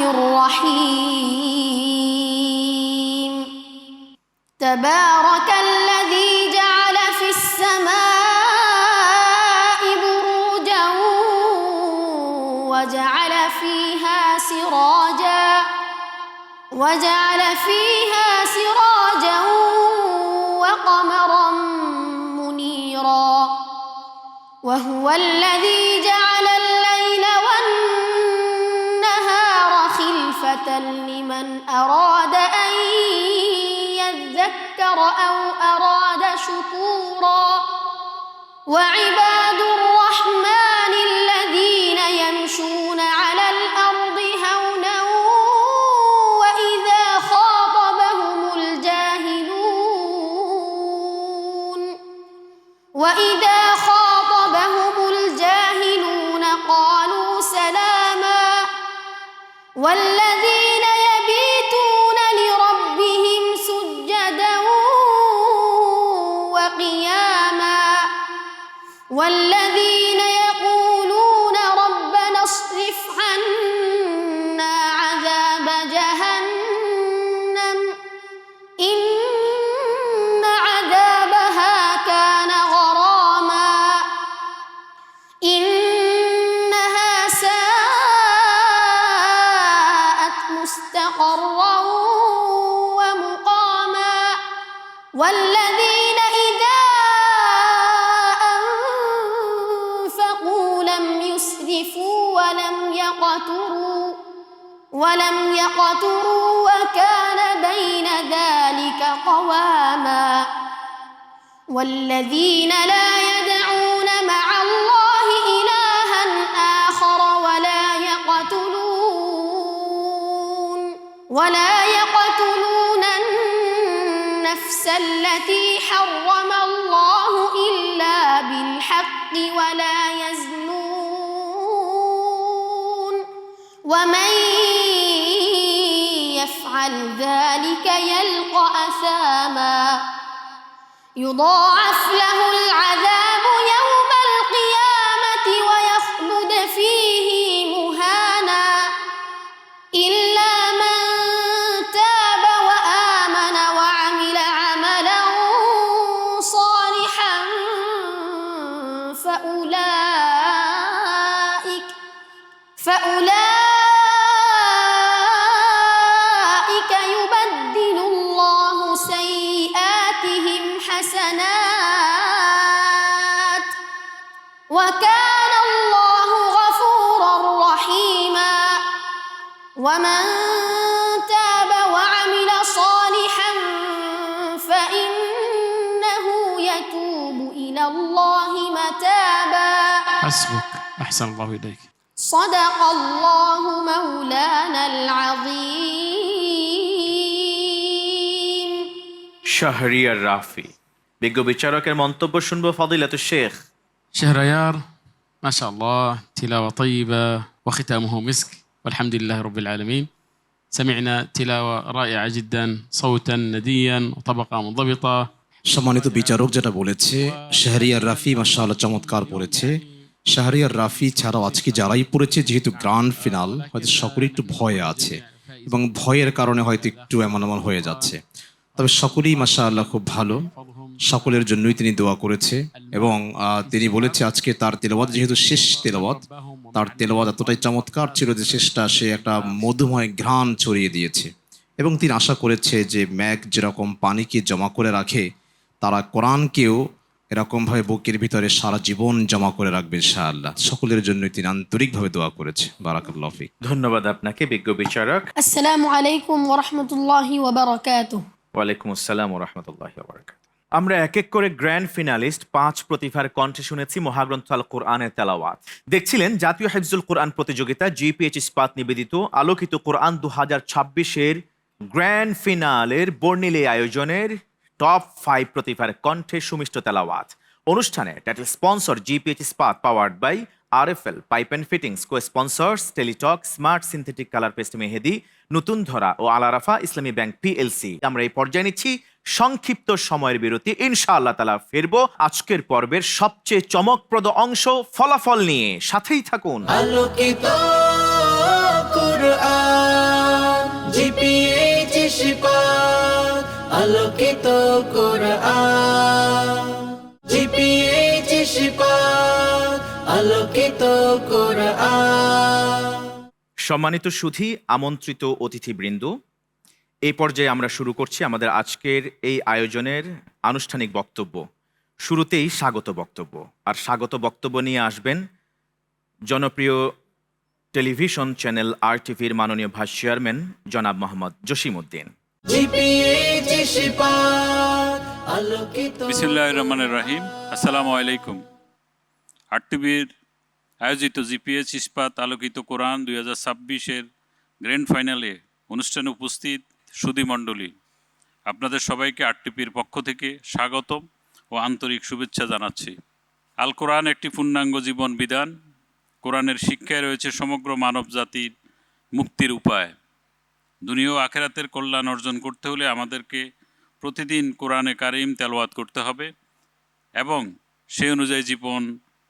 الرحيم. تبارك الذي جعل في السماء بروجا وجعل فيها سراجا وقمرا منيرا. وهو الذي جعل الليل والنهار خلفة لمن أراد أن يذكر أو أراد شكورا. وعباد الرحمن الذين يمشون على الأرض هونا وإذا خاطبهم الجاهلون قالوا سلاما. والذين يبيتون لربهم سجدا وقياما. والذين يقولون ربنا اصرف عنا عذاب جهنم إن عذابها كان غراما إنها ساءت مستقرا ومقاما. والذين إذا أنفقوا لم يسرفوا ولم يقتروا وكان بين ذلك قواما. والذين لا يدعون مع الله إلها آخر ولا يقتلون التي حرم الله إلا بالحق ولا يزنون ومن يفعل ذلك يلقى أثاما يضاعف له العذاب يوم القيامة ويخلد فيه مهانا إلا من تاب وآمن وعمل عملا صالحا فأولئك يبدل الله سيئاتهم حسنات وكان الله غفورا رحيما ومن تاب وعمل صالحا فإنه يتوب إلى الله متابا حسبك أحسن الله إليك صدق الله مولانا العظيم শাহরিয়ার রাফি। বিজ্ঞ বিচারকের মন্তব্য শুনবো ফাদিলাতুশ শেখ। شهريار ما شاء الله تلاوة طيبة وختامه مسك والحمد لله رب العالمين. سمعنا تلاوة رائعة جدا صوتا نديا وطبقة منضبطة. সম্মানিত বিচারক যেটা বলেছে শাহরিয়ার রাফি মাশাআল্লাহ চমৎকার পড়েছে। শাহরিয়ার রাফি ছাড়াও আজকে যারাই পড়েছে, যেহেতু গ্র্যান্ড ফিনাল, হয়তো সকলেই একটু ভয়ে আছে এবং ভয়ের কারণে হয়তো একটু এমন হয়ে যাচ্ছে, তবে সকলেই মাশাআল্লাহ খুব ভালো, সকলের জন্যই তিনি দোয়া করেছে এবং তিনি বলেছে আজকে তার তেলাওয়াত যেহেতু শেষ তেলাওয়াত, তার তেলাওয়াত এতটাই চমৎকার ছিল যে শেষটা সে একটা মধুময় ঘ্রাণ ছড়িয়ে দিয়েছে এবং তিনি আশা করেছে যে মেঘ যেরকম পানিকে জমা করে রাখে, তারা কোরআনকেও এরকমভাবে বুকের ভিতরে সারা জীবন জমা করে রাখবে ইনশাআল্লাহ। সকলের জন্য তিনি আন্তরিকভাবে দোয়া করেছে। বারাকাল্লাহু ফিক। ধন্যবাদ আপনাকে বিজ্ঞ বিচারক। السلام عليكم ورحمة الله وبركاته ওয়ালাইকুম আসসালাম ওয়া রাহমাতুল্লাহি ওয়া বারাকাতুহু। আমরা এক এক করে গ্র্যান্ড ফিনালিস্ট ৫ প্রতিভার কণ্ঠে শুনেছি মহাগ্রন্থ আল কোরআনের তেলাওয়াত। দেখছিলেন জাতীয় হিফজুল কোরআন প্রতিযোগিতা জিপিএইচ ইস্পাত নিবেদিত আলোকিত কোরআন ২০২৬-এর গ্র্যান্ড ফিনালের বর্ণিলে আয়োজনের টপ ৫ প্রতিভার কণ্ঠে সুমিষ্ট তেলাওয়াত অনুষ্ঠানে title sponsor GPH Ispat powered by RFL pipe and fittings, co sponsors Teletalk, smart synthetic colour paste Mehedi, নতুন ধরা ও আলারাফা ইসলামী ব্যাংক পিএলসি। আমরা এই পর্যায়ে নিচ্ছি সংক্ষিপ্ত সময়ের বিরতি। ইনশাআল্লাহ তাআলা ফিরবো আজকের পর্বের সবচেয়ে চমকপ্রদ অংশ ফলাফল নিয়ে। সাথেই থাকুন। আলোকিত কোরআন জিপিএইচ ইস্পাত, আলোকিত কোরআন জিপিএইচ ইস্পাত, আলোকিত কোরআন। সম্মানিত সুধী, আমন্ত্রিত অতিথিবৃন্দ, এই পর্যায়ে আমরা শুরু করছি আমাদের আজকের এই আয়োজনের আনুষ্ঠানিক বক্তব্য। শুরুতেই স্বাগত বক্তব্য, আর স্বাগত বক্তব্য নিয়ে আসবেন জনপ্রিয় টেলিভিশন চ্যানেল আরটিভির মাননীয় ভাইস চেয়ারম্যান জনাব মোহাম্মদ জসিমউদ্দিন। বিসমিল্লাহির রহমানির রহিম। আসসালামু আলাইকুম। আরটিভির আয়োজিত জিপিএইচ ইস্পাত আলোকিত কোরআন 2026-এর গ্র্যান্ড ফাইনালে অনুষ্ঠানে উপস্থিত সুধীমণ্ডলী, আপনাদের সবাইকে আরটিভির পক্ষ থেকে স্বাগতম ও আন্তরিক শুভেচ্ছা জানাচ্ছি। আল কোরআন একটি পূর্ণাঙ্গ জীবন বিধান। কোরআনের শিক্ষায় রয়েছে সমগ্র মানব জাতির মুক্তির উপায়। দুনিয়া ও আখিরাতের কল্যাণ অর্জন করতে হলে আমাদেরকে প্রতিদিন কোরআনে কারিম তেলাওয়াত করতে হবে এবং সেই অনুযায়ী জীবন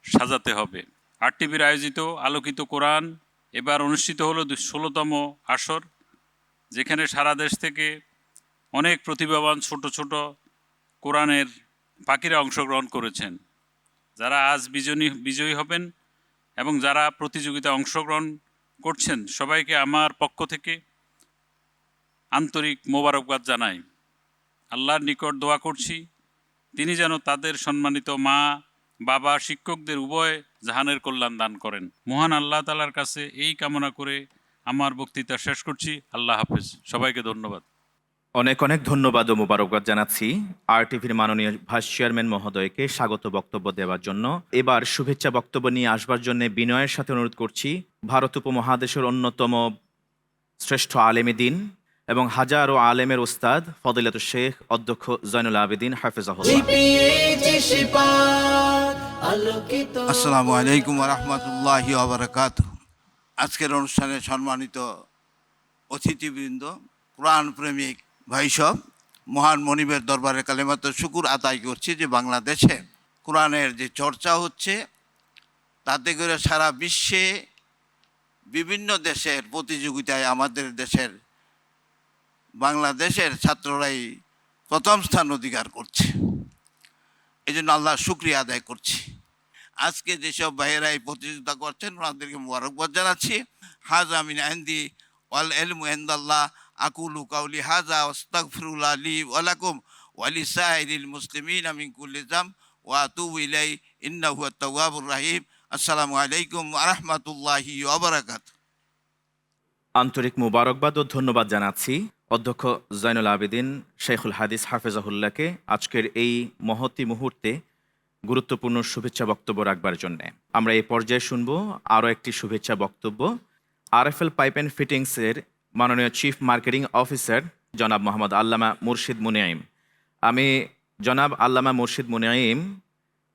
সাজাতে হবে। আরটিভির আয়োজিত আলোকিত কোরআন এবার অনুষ্ঠিত হলো 16তম আসর, যেখানে সারা দেশ থেকে অনেক প্রতিভাবান ছোট ছোট কোরআনের পাখিরা অংশগ্রহণ করেছেন। যারা আজ বিজয়ী হবেন এবং যারা প্রতিযোগিতায় অংশগ্রহণ করছেন, সবাইকে আমার পক্ষ থেকে আন্তরিক মোবারকবাদ জানাই। আল্লাহর নিকট দোয়া করছি তিনি যেন তাদের সম্মানিত মা, বাবা, শিক্ষকদের উভয় জাহানের কল্যাণ দান করেন। মহান আল্লাহ তাআলার কাছে এই কামনা করে আমার বক্তৃতা শেষ করছি। আল্লাহ হাফেজ। সবাইকে ধন্যবাদ। অনেক অনেক ধন্যবাদ ও মোবারকবাদ জানাচ্ছি আরটিভির মাননীয় ভাইস চেয়ারম্যান মহোদয়কে স্বাগত বক্তব্য দেওয়ার জন্য। এবার শুভেচ্ছা বক্তব্য নিয়ে আসবার জন্য বিনয়ের সাথে অনুরোধ করছি ভারত উপমহাদেশের অন্যতম শ্রেষ্ঠ আলেমে দ্বীন এবং হাজারো আলেমের উস্তাদ ফদিলাতুল শেখ অধ্যক্ষ জয়নুল আবেদিন হাফেজাহুল্লাহ। আসসালামু আলাইকুম রহমতুল্লাহি ওয়াবারাকাত। আজকের অনুষ্ঠানে সম্মানিত অতিথিবৃন্দ, কোরআন প্রেমিক ভাই সব, মহান মনিবের দরবারে কালেমাত শুকুর আদায় করছি যে বাংলাদেশে কোরআনের যে চর্চা হচ্ছে তাতে করে সারা বিশ্বে বিভিন্ন দেশের প্রতিযোগিতায় আমাদের দেশের বাংলাদেশের ছাত্ররাই প্রথম স্থান অধিকার করছে। এই জন্য আল্লাহ শুকরিয়া আদায় করছি। আজকে যেসব ভাইয়েরা এই প্রতিযোগিতা করছেন ওনাদেরকে মোবারকবাদ জানাচ্ছি। হাজা মিন ইনদি ওয়াল ইলমু ইনদাল্লাহ আকুলু কাউলি হাজা ওয়াস্তাগফিরুল্লাহ লি ওয়া লাকুম ওয়া লিসাইরিল মুসলিমিনা মিন কুল্লি যাম ওয়া আতুবু ইলাই ইন্নাহু হুয়াত তাওয়াবুর রহিম। আসসালামু আলাইকুম ওয়া রাহমাতুল্লাহি ওয়া বারাকাতুহু। আন্তরিক মুবারকবাদ ও ধন্যবাদ জানাচ্ছি অধ্যক্ষ জয়নুল আবেদিন শেখুল হাদিস হাফেজাহুল্লাহকে আজকের এই মহতি মুহূর্তে গুরুত্বপূর্ণ শুভেচ্ছা বক্তব্য রাখবার জন্য। আমরা এই পর্যায়ে শুনব আরও একটি শুভেচ্ছা বক্তব্য আরএফএল পাইপ অ্যান্ড ফিটিংসের মাননীয় চিফ মার্কেটিং অফিসার জনাব মোহাম্মদ আল্লামা মুর্শিদ মুনাইম। আমি জনাব আল্লামা মুর্শিদ মুনাইম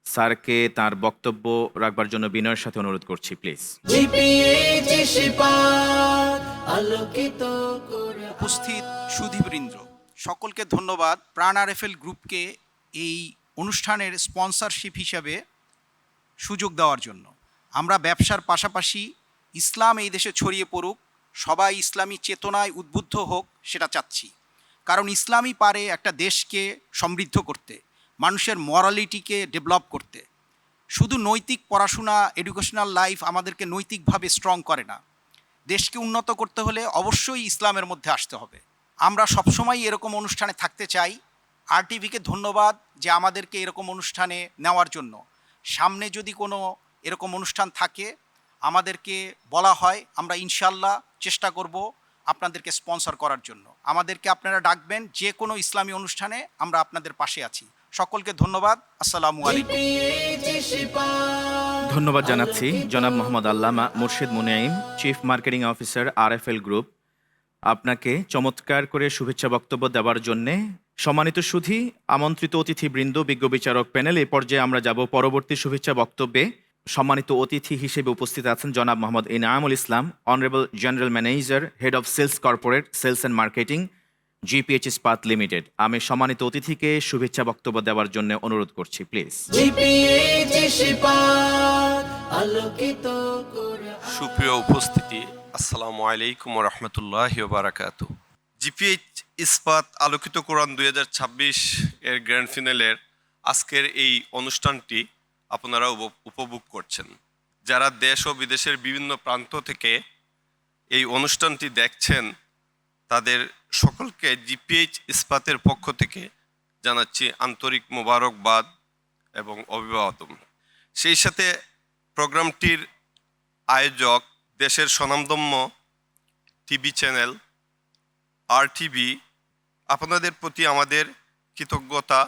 স্যারকে তার বক্তব্য রাখবার জন্য বিনয়ের সাথে অনুরোধ করছি, প্লিজ। উপস্থিত সুধীবৃন্দ সকলকে ধন্যবাদ প্রাণ আরএফএল গ্রুপকে এই অনুষ্ঠানের স্পন্সরশিপ হিসাবে সুযোগ দেওয়ার জন্য। আমরা ব্যবসার পাশাপাশি ইসলাম এই দেশে ছড়িয়ে পড়ুক, সবাই ইসলামী চেতনায় উদ্বুদ্ধ হোক সেটা চাচ্ছি। কারণ ইসলামই পারে একটা দেশকে সমৃদ্ধ করতে, মানুষের মরালিটিকে ডেভেলপ করতে। শুধু নৈতিক পড়াশোনা, এডুকেশনাল লাইফ আমাদেরকে নৈতিকভাবে স্ট্রং করে না। দেশকে উন্নত করতে হলে অবশ্যই ইসলামের মধ্যে আসতে হবে। আমরা সবসময় এরকম অনুষ্ঠানে থাকতে চাই। আরটিভিকে ধন্যবাদ যে আমাদেরকে এরকম অনুষ্ঠানে নেওয়ার জন্য। সামনে যদি কোনো এরকম অনুষ্ঠান থাকে আমাদেরকে বলা হয়, আমরা ইনশাল্লাহ চেষ্টা করব আপনাদেরকে স্পন্সর করার জন্য। আমাদেরকে আপনারা ডাকবেন, যে কোনো ইসলামী অনুষ্ঠানে আমরা আপনাদের পাশে আছি। সকলকে ধন্যবাদ। আসসালামু আলাইকুম। ধন্যবাদ জানাচ্ছি জনাব মোহাম্মদ আল্লামা মুর্শিদ Munaim, chief marketing officer RFL group. আপনাকে চমৎকার করে শুভেচ্ছা বক্তব্য দেওয়ার জন্যে। সম্মানিত সুধী, আমন্ত্রিত অতিথিবৃন্দ, বিজ্ঞ বিচারক প্যানেল, এই পর্যায়ে আমরা যাব পরবর্তী শুভেচ্ছা বক্তব্যে। সম্মানিত অতিথি হিসেবে উপস্থিত আছেন জনাব Mohammad Inamul Islam, honourable general manager, head of sales corporate sales and marketing, GPH Ispat limited. আমি সম্মানিত অতিথিকে শুভেচ্ছা বক্তব্য দেওয়ার জন্য অনুরোধ করছি, প্লিজ। সুপ্রিয় উপস্থিতি, আসসালামু আলাইকুম রহমতুল্লাহি ওয়া বারাকাতুহু। জিপিএইচ ইস্পাত আলোকিত কোরআন 2026 এর গ্র্যান্ড ফিনালের আজকের এই অনুষ্ঠানটি আপনারা উপভোগ করছেন। যারা দেশ ও বিদেশের বিভিন্ন প্রান্ত থেকে এই অনুষ্ঠানটি দেখছেন তাদের সকলকে জিপিএইচ ইস্পাতের পক্ষ থেকে জানাচ্ছি আন্তরিক মোবারকবাদ এবং অভিবাদন। সেই সাথে প্রোগ্রামটির আয়োজক দেশের স্বনামধন্য টিভি চ্যানেল আরটিভি, আপনাদের প্রতি আমাদের কৃতজ্ঞতা,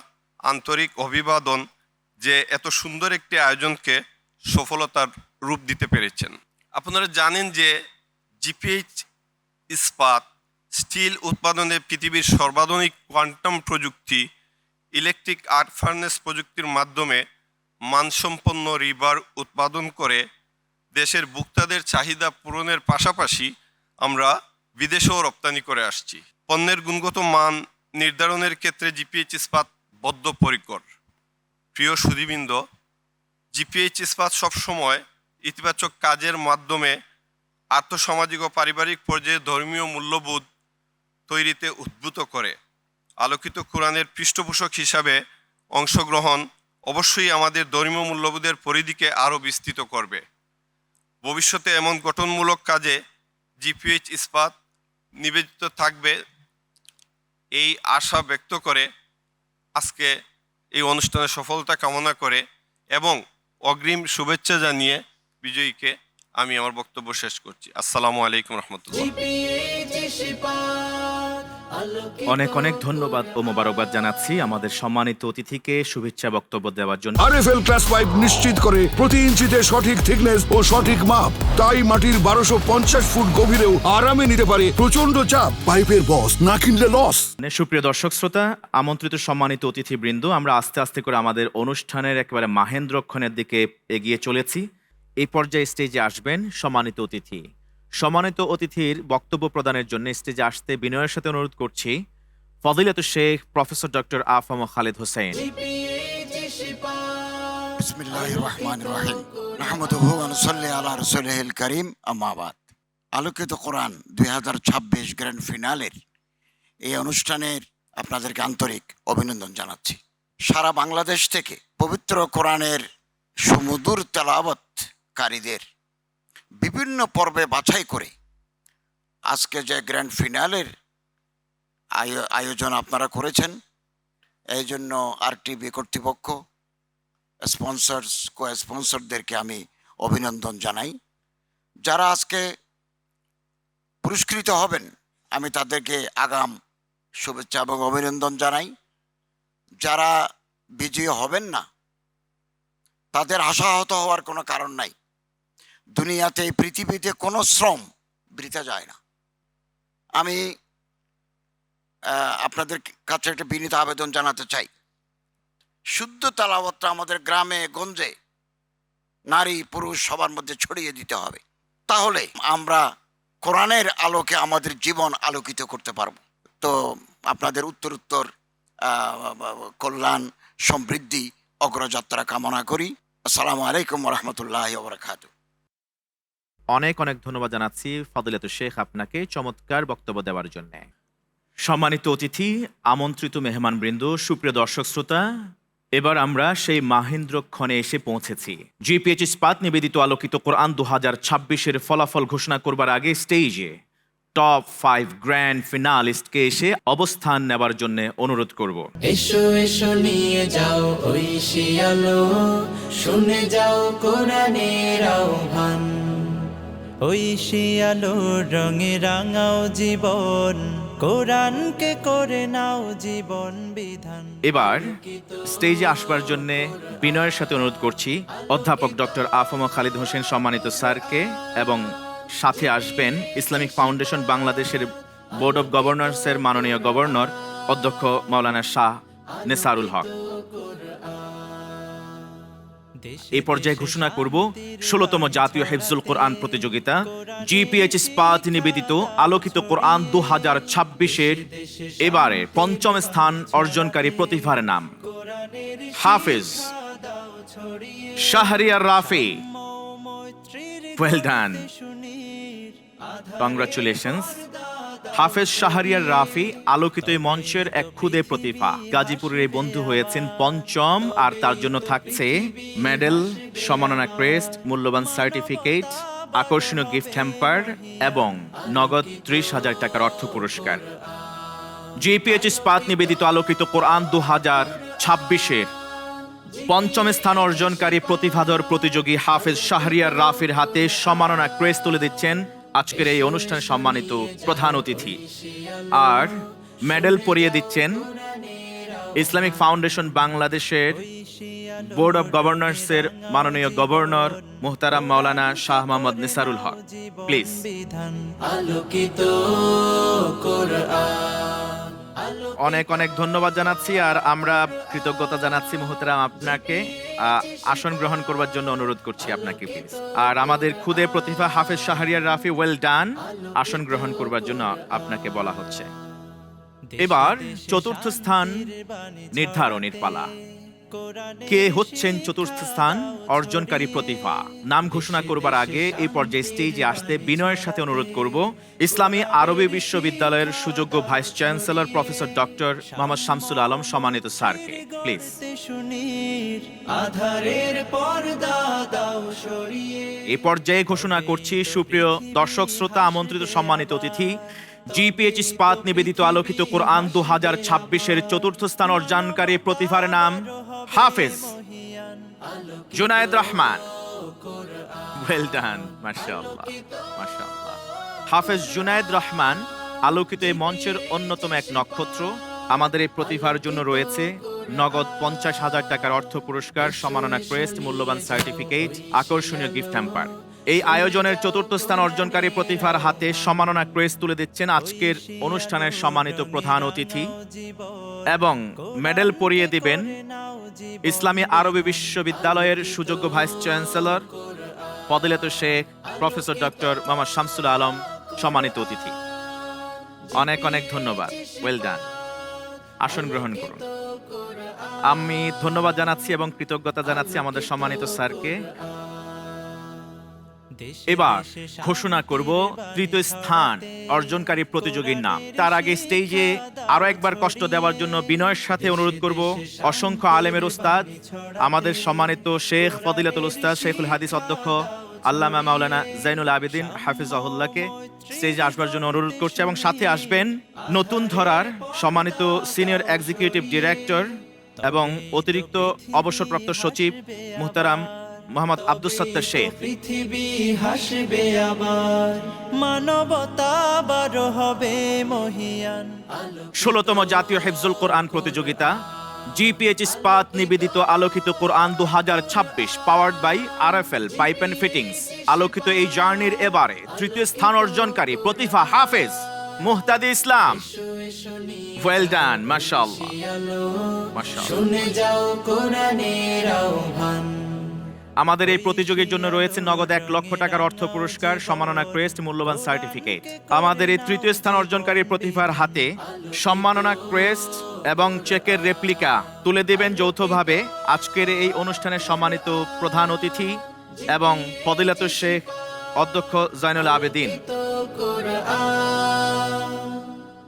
আন্তরিক অভিবাদন যে এত সুন্দর একটি আয়োজনকে সফলতার রূপ দিতে পেরেছেন। আপনারা জানেন যে জিপিএইচ ইস্পাত স্টিল উৎপাদনে পৃথিবীর সর্বাধুনিক কোয়ান্টাম প্রযুক্তি, ইলেকট্রিক আর্ক ফার্নেস প্রযুক্তির মাধ্যমে মানসম্পন্ন রিবার উৎপাদন করে দেশের ভোক্তাদের চাহিদা পূরণের পাশাপাশি আমরা বিদেশেও রপ্তানি করে আসছি। পণ্যের গুণগত মান নির্ধারণের ক্ষেত্রে জিপিএইচ ইস্পাত বদ্ধপরিকর। প্রিয় সুধীবৃন্দ, জিপিএইচ ইস্পাত সবসময় ইতিবাচক কাজের মাধ্যমে আর্থসামাজিক ও পারিবারিক পর্যায়ে ধর্মীয় মূল্যবোধ তৈরিতে উদ্বুদ্ধ করে। আলোকিত কোরআনের পৃষ্ঠপোষক হিসাবে অংশগ্রহণ অবশ্যই আমাদের ধর্মীয় মূল্যবোধের পরিধিকে আরও বিস্তৃত করবে। ভবিষ্যতে এমন গঠনমূলক কাজে জিপিএইচ ইস্পাত নিবেদিত থাকবে এই আশা ব্যক্ত করে আজকে এই অনুষ্ঠানের সফলতা কামনা করে এবং অগ্রিম শুভেচ্ছা জানিয়ে বিজয়ীকে আমি আমার বক্তব্য শেষ করছি। আসসালামু আলাইকুম রহমতুল্লাহ। অনেক অনেক ধন্যবাদ ও মোবারকবাদ জানাচ্ছি আমাদের সম্মানিত অতিথিকে শুভেচ্ছা বক্তব্য দেওয়ার জন্য। আরএফএল ক্লাস পাইপ নিশ্চিত করে প্রতি ইঞ্চিতে সঠিক থিকনেস ও সঠিক মাপ, তাই মাটির 1250 ফুট গভীরেও আরামে নিতে পারে প্রচন্ড চাপ। পাইপের বস, না কিনলে লস। সুপ্রিয় দর্শক শ্রোতা, আমন্ত্রিত সম্মানিত অতিথিবৃন্দ, আমরা আস্তে আস্তে করে আমাদের অনুষ্ঠানের একেবারে মাহেন্দ্রক্ষণের দিকে এগিয়ে চলেছি। এই পর্যায়ে স্টেজে আসবেন সম্মানিত অতিথি। সম্মানিত অতিথির বক্তব্য প্রদানের জন্য স্টেজে আসতে বিনয়ের সাথে অনুরোধ করছি ফজিলাতুল শেখ প্রফেসর ডক্টর আফম খালিদ হোসেন। বিসমিল্লাহির রহমানির রহিম। নাহমাদুহু ওয়া নুসাল্লি আলা রাসূলিহিল কারীম, আম্মা বাদ। আলোকিত কোরআন 2026 গ্র্যান্ড ফিনালের এই অনুষ্ঠানের আপনাদেরকে আন্তরিক অভিনন্দন জানাচ্ছি। সারা বাংলাদেশ থেকে পবিত্র কোরআনের সুমধুর তেলাওয়াতকারীদের বিভিন্ন পর্বে বাছাই করে আজকে যে গ্র্যান্ড ফিনালের আয়োজন আপনারা করেছেন, এই জন্য আরটিভি কর্তৃপক্ষ, স্পন্সর্স, কো স্পন্সরদেরকে আমি অভিনন্দন জানাই। যারা আজকে পুরস্কৃত হবেন আমি তাদেরকে আগাম শুভেচ্ছা এবং অভিনন্দন জানাই। যারা বিজয়ী হবেন না তাদের আশাহত হওয়ার কোনো কারণ নাই। দুনিয়াতে, এই পৃথিবীতে কোনো শ্রম বৃথা যায় না। আমি আপনাদের কাছে একটা বিনীত আবেদন জানাতে চাই, শুদ্ধ তেলাওয়াতটা আমাদের গ্রামে গঞ্জে নারী পুরুষ সবার মধ্যে ছড়িয়ে দিতে হবে। তাহলে আমরা কোরআনের আলোকে আমাদের জীবন আলোকিত করতে পারব। তো আপনাদের উত্তরোত্তর কল্যাণ, সমৃদ্ধি, অগ্রযাত্রা কামনা করি। আসসালামু আলাইকুম ওয়া রাহমাতুল্লাহি ওয়া বারাকাতুহু। অনেক অনেক ধন্যবাদ জানাচ্ছি ফজিলাতুল শেখ আপনাকে চমৎকার বক্তব্য দেওয়ার জন্য। সম্মানিত অতিথি, আমন্ত্রিত মেহমানবৃন্দ, সুপ্রিয় দর্শক শ্রোতা, এবার আমরা সেই মাহেন্দ্রক্ষণে এসে পৌঁছেছি। জিপিএইচ ইস্পাত নিবেদিত আলোকিত কোরআন 2026-এর ফলাফল ঘোষণা করবার আগে স্টেজে টপ 5 গ্র্যান্ড ফিনালিস্টকে এসে অবস্থান নেবার জন্য অনুরোধ করব। এসো এসো নিয়ে যাও ঐশী আলো, শুনে যাও কোরআনের আহ্বান। ঐশী আলোর রঙে রাঙাও জীবন, কোরআনকে করে নাও জীবন বিধান। এবার স্টেজে আসবার জন্য বিনয়ের সাথে অনুরোধ করছি অধ্যাপক ডক্টর আফম খালিদ হোসেন সম্মানিত স্যারকে, এবং সাথে আসবেন ইসলামিক ফাউন্ডেশন বাংলাদেশের বোর্ড অব গভর্নর্সের মাননীয় গভর্নর অধ্যক্ষ মাওলানা শাহ নেসারুল হক। এই পর্যায়ে ঘোষণা করব 16তম জাতীয় হিফজুল কোরআন প্রতিযোগিতা জিপিএইচ ইস্পাত নিবেদিত আলোকিত কোরআন 2026-এর এবারে 5ম স্থান অর্জনকারী প্রতিভার নাম। হাফেজ Shahriar Rafi. Well done, congratulations. হাফেজ শাহরিয়ার রাফি আলোকিত এই মঞ্চের এক ক্ষুদে প্রতিভা। গাজীপুরের এই বন্ধু হয়েছেন 5ম, আর তার জন্য থাকছে মেডেল, সম্মাননা ক্রেস্ট, মূল্যবান সার্টিফিকেট, আকর্ষণীয় গিফট হ্যাম্পার এবং নগদ 30,000 টাকার অর্থ পুরস্কার। জিপিএইচ ইস্পাত নিবেদিত আলোকিত কোরআন 2026-এর 5ম স্থান অর্জনকারী প্রতিভাধর প্রতিযোগী হাফেজ শাহরিয়ার রাফির হাতে সম্মাননা ক্রেস্ট তুলে দিচ্ছেন আজকের এই অনুষ্ঠানে সম্মানিত প্রধান অতিথি, আর মেডেল পরিয়ে দিচ্ছেন ইসলামিক ফাউন্ডেশন বাংলাদেশের বোর্ড অব গভর্নর্সের মাননীয় গভর্নর মুহতারাম মাওলানা শাহ মোহাম্মদ নেসারুল হক। প্লিজ। অনেক অনেক ধন্যবাদ জানাচ্ছি, আর আমরা কৃতজ্ঞতা জানাচ্ছি মুহতারাম আপনাকে। আসন গ্রহণ করবার জন্য অনুরোধ করছি আপনাকে প্লিজ। আর আমাদের ক্ষুদে প্রতিভা হাফেজ শাহরিয়ার রাফি, ওয়েল ডান, আসন গ্রহণ করবার জন্য আপনাকে বলা হচ্ছে। এবার 4র্থ স্থান নির্ধারণের পালা। কে হচ্ছেন 4র্থ স্থান অর্জনকারী প্রতিভা? নাম ঘোষণা করবার আগে এই পর্যায়ে স্টেজে আসতে বিনয়ের সাথে অনুরোধ করব ইসলামী আরবি বিশ্ববিদ্যালয়ের সুযোগ্য vice chancellor professor doctor Mohammad Shamsul Alam সম্মানিত স্যারকে। প্লিজ। এই পর্যায়ে ঘোষণা করছি সুপ্রিয় দর্শক শ্রোতা, আমন্ত্রিত সম্মানিত অতিথি, জিপিএইচ ইস্পাত নিবেদিত আলোকিত কোরআন 2026-এর 4র্থ স্থান অর্জনকারী প্রতিভার নাম হাফেজ জুনায়েদ রহমান। ওয়েল ডান, মাশাআল্লাহ মাশাআল্লাহ। হাফেজ জুনায়েদ রহমান আলোকিত এই মঞ্চের অন্যতম এক নক্ষত্র। আমাদের এই প্রতিভার জন্য রয়েছে নগদ 50,000 টাকার অর্থ পুরস্কার, সম্মাননা ক্রেস্ট, মূল্যবান সার্টিফিকেট, আকর্ষণীয় গিফট হ্যাম্পার। এই আয়োজনের চতুর্থ স্থান অর্জনকারী প্রতিভার হাতে সম্মাননা ক্রেস্ট তুলে দিচ্ছেন আজকের অনুষ্ঠানের সম্মানিত প্রধান অতিথি এবং মেডেল পরিয়ে দিবেন ইসলামী আরবি বিশ্ববিদ্যালয়ের সুযোগ্য ভাইস চ্যান্সেলর ফজিলত শেখ প্রফেসর ডক্টর মোহাম্মদ শামসুল আলম, সম্মানিত অতিথি। অনেক অনেক ধন্যবাদ। Well done. আসন গ্রহণ করুন। আমি ধন্যবাদ জানাচ্ছি এবং কৃতজ্ঞতা জানাচ্ছি আমাদের সম্মানিত স্যারকে। এবার ঘোষণা করব তৃতীয় স্থান অর্জনকারী প্রতিযোগীর নাম। তার আগে স্টেজে আরো একবার কষ্ট দেওয়ার জন্য বিনয়ের সাথে অনুরোধ করব অসংখ্য আলেমের উস্তাদ, আমাদের সম্মানিত শেখ ফজিলাতুল উস্তাদ শেখুল হাদিস অধ্যক্ষ আল্লামা মাওলানা জাইনুল আবেদিন হাফিজাহুল্লাহকে স্টেজে আসবার জন্য অনুরোধ করছে এবং সাথে আসবেন নতুন ধরার সম্মানিত সিনিয়র এক্সিকিউটিভ ডিরেক্টর এবং অতিরিক্ত অবসরপ্রাপ্ত সচিব মুহতারাম মোহাম্মদ আব্দুস সাত্তার শেখ। পৃথিবী হাসবে আবার, মানবতা বড় হবে মহিয়ান। 16তম জাতীয় হিফজুল কোরআন প্রতিযোগিতা জিপিএইচ ইস্পাত নিবেদিত আলোকিত Quran 2026 powered by RFL pipe and fittings. আলোকিত এই জার্নির এবারে তৃতীয় স্থান অর্জনকারী প্রতিভা হাফেজ মুহতাদি ইসলাম। ওয়েল ডান, মাশাআল্লাহ মাশাআল্লাহ। শুনে যাও কোরআনের আহ্বান। আমাদের এই প্রতিযোগীর জন্য রয়েছে নগদ 1 লক্ষ টাকার অর্থ পুরস্কার, সম্মাননা ক্রেস্ট, মূল্যবান সার্টিফিকেট। আমাদের এই তৃতীয় স্থান অর্জনকারী প্রতিভার হাতে সম্মাননা ক্রেস্ট এবং চেকের রেপ্লিকা তুলে দেবেন যৌথভাবে আজকের এই অনুষ্ঠানের সম্মানিত প্রধান অতিথি এবং ফজিলাতুল শেখ অধ্যক্ষ জাইনুল আবেদিন।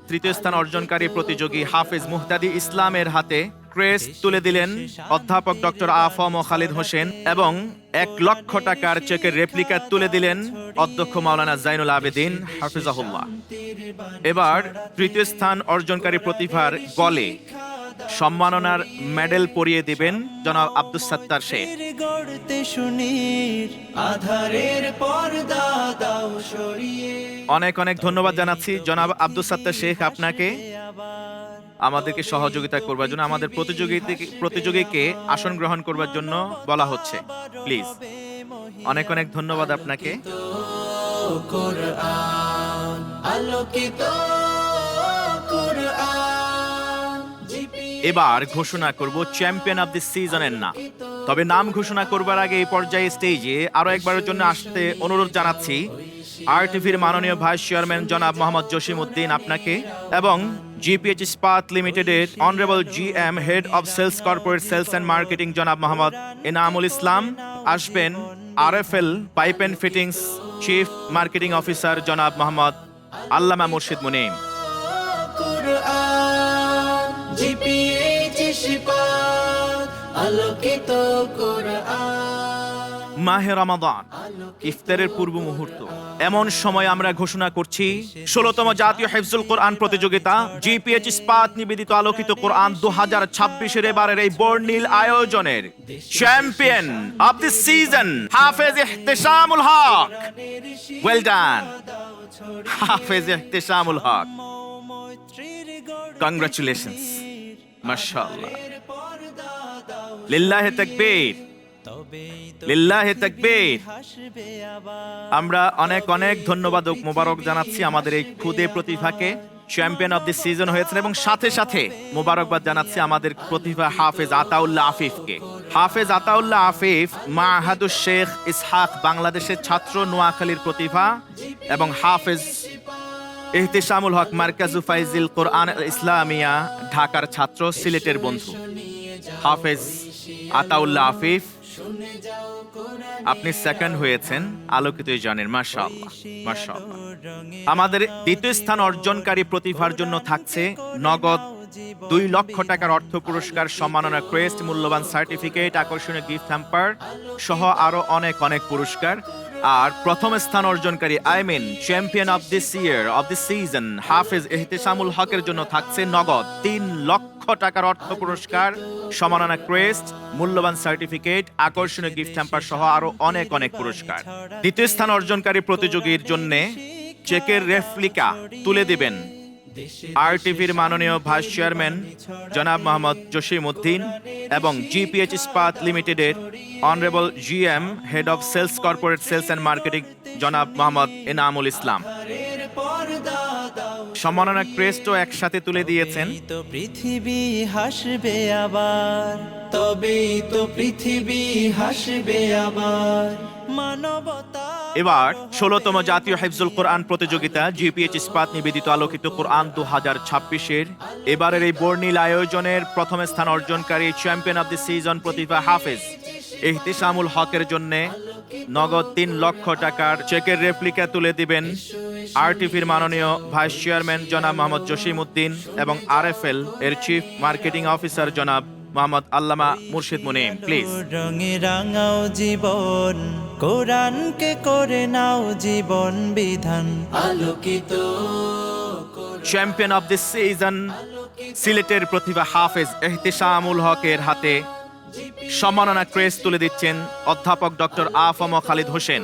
তৃতীয় স্থান অর্জনকারী প্রতিযোগী হাফেজ মুহতাদি ইসলামের হাতে ক্রেস্ট তুলে দিলেন অধ্যাপক ডক্টর আফম খালিদ হোসেন এবং 1 লক্ষ টাকার চেকের রেপ্লিকা তুলে দিলেন অধ্যক্ষ মাওলানা জাইনুল আবেদিন হাফিজাহুল্লাহ। এবার তৃতীয় স্থান অর্জনকারী প্রতিভার গলে সম্মাননার মেডেল পরিয়ে দিবেন জনাব আব্দুস সাত্তার শেখ। অনেক অনেক ধন্যবাদ জানাচ্ছি জনাব আব্দুস সাত্তার শেখ আপনাকে আমাদেরকে সহযোগিতা করবার জন্য। আমাদের প্রতিযোগীকে আসন গ্রহণ করবার জন্য বলা হচ্ছে, প্লিজ। অনেক অনেক ধন্যবাদ আপনাকে। এবার ঘোষণা করব চ্যাম্পিয়ন অফ দি সিজনের নাম। তবে নাম ঘোষণা করবার আগে এই পর্যায়ে স্টেজে আরো একবারের জন্য আসতে অনুরোধ জানাচ্ছি আরটিভির মাননীয় ভাইস চেয়ারম্যান জনাব মোহাম্মদ জসিম উদ্দিন আপনাকে এবং জিপিএইচ ইস্পাত লিমিটেডের honourable GM head of sales corporate sales and marketing জনাব মোহাম্মদ এনামুল ইসলাম। আসবেন RFL pipe and fittings chief marketing officer জনাব মোহাম্মদ আল্লামা মুর্শিদ মুনিম। মাহে রমাদান, ইফতারের পূর্ব মুহূর্ত, এমন সময় আমরা ঘোষণা করছি 16তম জাতীয় হিফজুল কোরআন প্রতিযোগিতা জিপিএইচ ইস্পাত নিবেদিত আলোকিত কোরআন 2026 এবারের এই বর্ণিল আয়োজনের champion of the season Hafez ইহতিশামুল Haque. Well done হাফেজ ইহতিশামুল হক, কংগ্রাচুলেশনস, মাশাআল্লাহ। লিল্লাহি তাকবীর, লিল্লাহি তাকবীর। আমরা অনেক অনেক ধন্যবাদ ও মোবারক জানাচ্ছি আমাদের এই খুদে প্রতিভাকে, চ্যাম্পিয়ন অফ দি সিজন হয়েছেন এবং সাথে সাথে মোবারকবাদ জানাচ্ছি আমাদের প্রতিভা হাফেজ আতাউল্লাহ আফিফকে। হাফেজ আতাউল্লাহ আফিফ মাহাদুস শেখ ইসহাক বাংলাদেশের ছাত্র, নোয়াখালীর প্রতিভা, এবং হাফেজ ইহতিশামুল হক মার্কাজু ফাইজিল কোরআন ইসলামিয়া ঢাকার ছাত্র, সিলেটের বন্ধু। হাফেজ আতাউল্লাহ আফিফ, আপনি সেকেন্ড হয়েছেন আলোকিত জানের, মাশাআল্লাহ মাশাআল্লাহ। আমাদের দ্বিতীয় স্থান অর্জনকারী প্রতিভার জন্য থাকছে নগদ 2 লক্ষ টাকার অর্থ পুরস্কার, সম্মাননা ক্রেস্ট, মূল্যবান সার্টিফিকেট, আকর্ষণীয় গিফট হ্যাম্পার সহ আরো অনেক অনেক পুরস্কার। আর প্রথম স্থান অর্জনকারী champion of this year of this season Hafez Ihtishamul হকের জন্য থাকছে নগদ 3 লক্ষ টাকার অর্থ পুরস্কার, সম্মাননা ক্রেস্ট, মূল্যবান সার্টিফিকেট, আকর্ষণীয় গিফট হ্যাম্পার সহ আরো অনেক অনেক পুরস্কার। দ্বিতীয় স্থান অর্জনকারী প্রতিযোগীর জন্য চেকের রেপ্লিকা তুলে দিবেন আরটিভির মাননীয় ভাইস চেয়ারম্যান জনাব মোহাম্মদ জসিম উদ্দিন এবং জিপিএইচ ইস্পাত লিমিটেডের honourable GM head of sales corporate sales and marketing জনাব মোহাম্মদ এনামুল ইসলাম। সম্মাননা ক্রেস্টও একসাথে তুলে দিয়েছেন। পৃথিবী হাসবে আবার, তবেই তো পৃথিবী হাসবে আবার। মানবতা এবার 16তম জাতীয় হিফজুল কোরআন প্রতিযোগিতা জিপিএইচ ইস্পাত নিবেদিত আলোকিত কোরআন 2026-এর এবারের এই বর্ণিল আয়োজনের প্রথম স্থান অর্জনকারী চ্যাম্পিয়ন অব দ্য সিজন প্রতিভা হাফেজ ইহতিসামুল হকের জন্য নগদ 3 লক্ষ টাকার চেকের রেপ্লিকা তুলে দিবেন আরটিভির মাননীয় ভাইস চেয়ারম্যান জনাব মোহাম্মদ জসিম উদ্দিন এবং আরএফএল এর চিফ মার্কেটিং অফিসার জনাব মোহাম্মদ আল্লামা মুর্শিদ মুনিম। প্লিজ রঙে রাঙাও জীবন, কোরআনকে করে নাও জীবন বিধান আলোকিত। চ্যাম্পিয়ন অব দ্য সিজন সিলেটের প্রতিভা হাফেজ ইহতিসামুল হকের হাতে সম্মাননা ক্রেস্ট তুলে দিচ্ছেন অধ্যাপক ডক্টর আফম খালিদ হোসেন,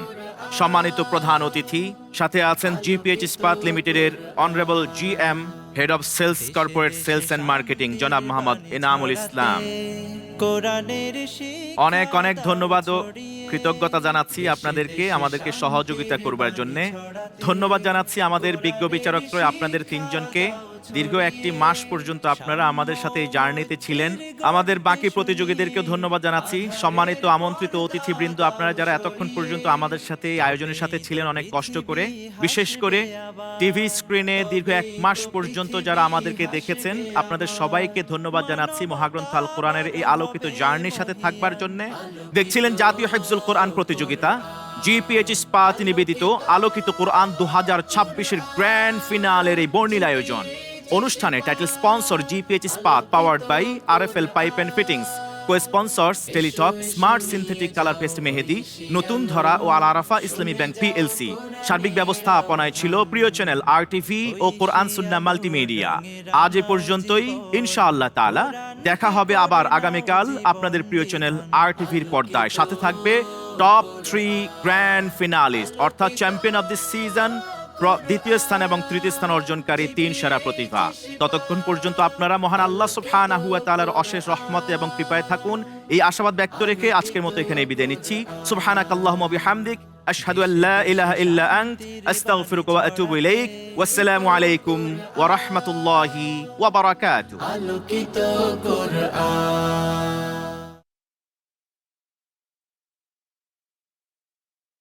সম্মানিত প্রধান অতিথি। সাথে আছেন জিপিএইচ ইস্পাত লিমিটেডের honourable GM head of sales corporate sales and marketing জনাব মোহাম্মদ এনামুল ইসলাম। অনেক অনেক ধন্যবাদ ও কৃতজ্ঞতা জানাচ্ছি আপনাদেরকে আমাদেরকে সহযোগিতা করবার জন্য। ধন্যবাদ জানাচ্ছি আমাদের বিজ্ঞ বিচারকত্রয় আপনাদের 3 জনকে। দীর্ঘ 1 মাস পর্যন্ত আপনারা আমাদের সাথে এই জার্নিতে ছিলেন। আমাদের বাকি প্রতিযোগীদেরকেও ধন্যবাদ জানাচ্ছি। সম্মানিত আমন্ত্রিত অতিথিবৃন্দ, আপনারা যারা এতক্ষণ পর্যন্ত আমাদের সাথে এই আয়োজনের সাথে ছিলেন অনেক কষ্ট করে, বিশেষ করে টিভি স্ক্রিনে দীর্ঘ 1 মাস পর্যন্ত যারা আমাদেরকে দেখেছেন, আপনাদের সবাইকে ধন্যবাদ জানাচ্ছি মহাগ্রন্থ আল কোরআনের এই আলোকিত জার্নির সাথে থাকবার জন্য। দেখছিলেন জাতীয় হিফজুল কোরআন প্রতিযোগিতা জিপিএইচ ইস্পাত নিবেদিত আলোকিত কোরআন 2026-এর গ্র্যান্ড ফিনালের এই বর্ণিল আয়োজন অনুষ্ঠানে title sponsor GPH Ispat powered by RFL pipe and fittings, cosponsors Teletalk, smart synthetic colour paste Mehedi, নতুন ধরা ও আল আরাফা ইসলামী ব্যাংক পিএলসি। সার্বিক ব্যবস্থাপনায় ছিল প্রিয় চ্যানেল আরটিভি ও কোরআন সুন্নাহ মাল্টিমিডিয়া। আজ এ পর্যন্তই, ইনশাআল্লাহ তাআলা দেখা হবে আবার আগামীকাল আপনাদের প্রিয় চ্যানেল আরটিভির পর্দায়। সাথে থাকবে টপ 3 গ্র্যান্ড ফিনালিস্ট অর্থাৎ চ্যাম্পিয়ন অব দ্য সিজন, দ্বিতীয় স্থান এবং তৃতীয় স্থান অর্জনকারী 3 সেরা প্রতিভা। ততক্ষণ পর্যন্ত আপনারা মহান আল্লাহ সুবহানাহু ওয়া তাআলার অশেষ রহমতে এবং কৃপায় থাকুন, এই আশাবাদ ব্যক্ত রেখে আজকের মতো এখানে বিদায় নিচ্ছি। সুবহানাকাল্লাহুম্মা ওয়া বিহামদিক, আশহাদু আল্লা ইলাহা ইল্লা আনত, আস্তাগফিরুকা ওয়া আতুবু ইলাইক। ওয়াসসালামু আলাইকুম ওয়া রাহমাতুল্লাহি ওয়া বারাকাতুহু। আলোকিত কোরআন।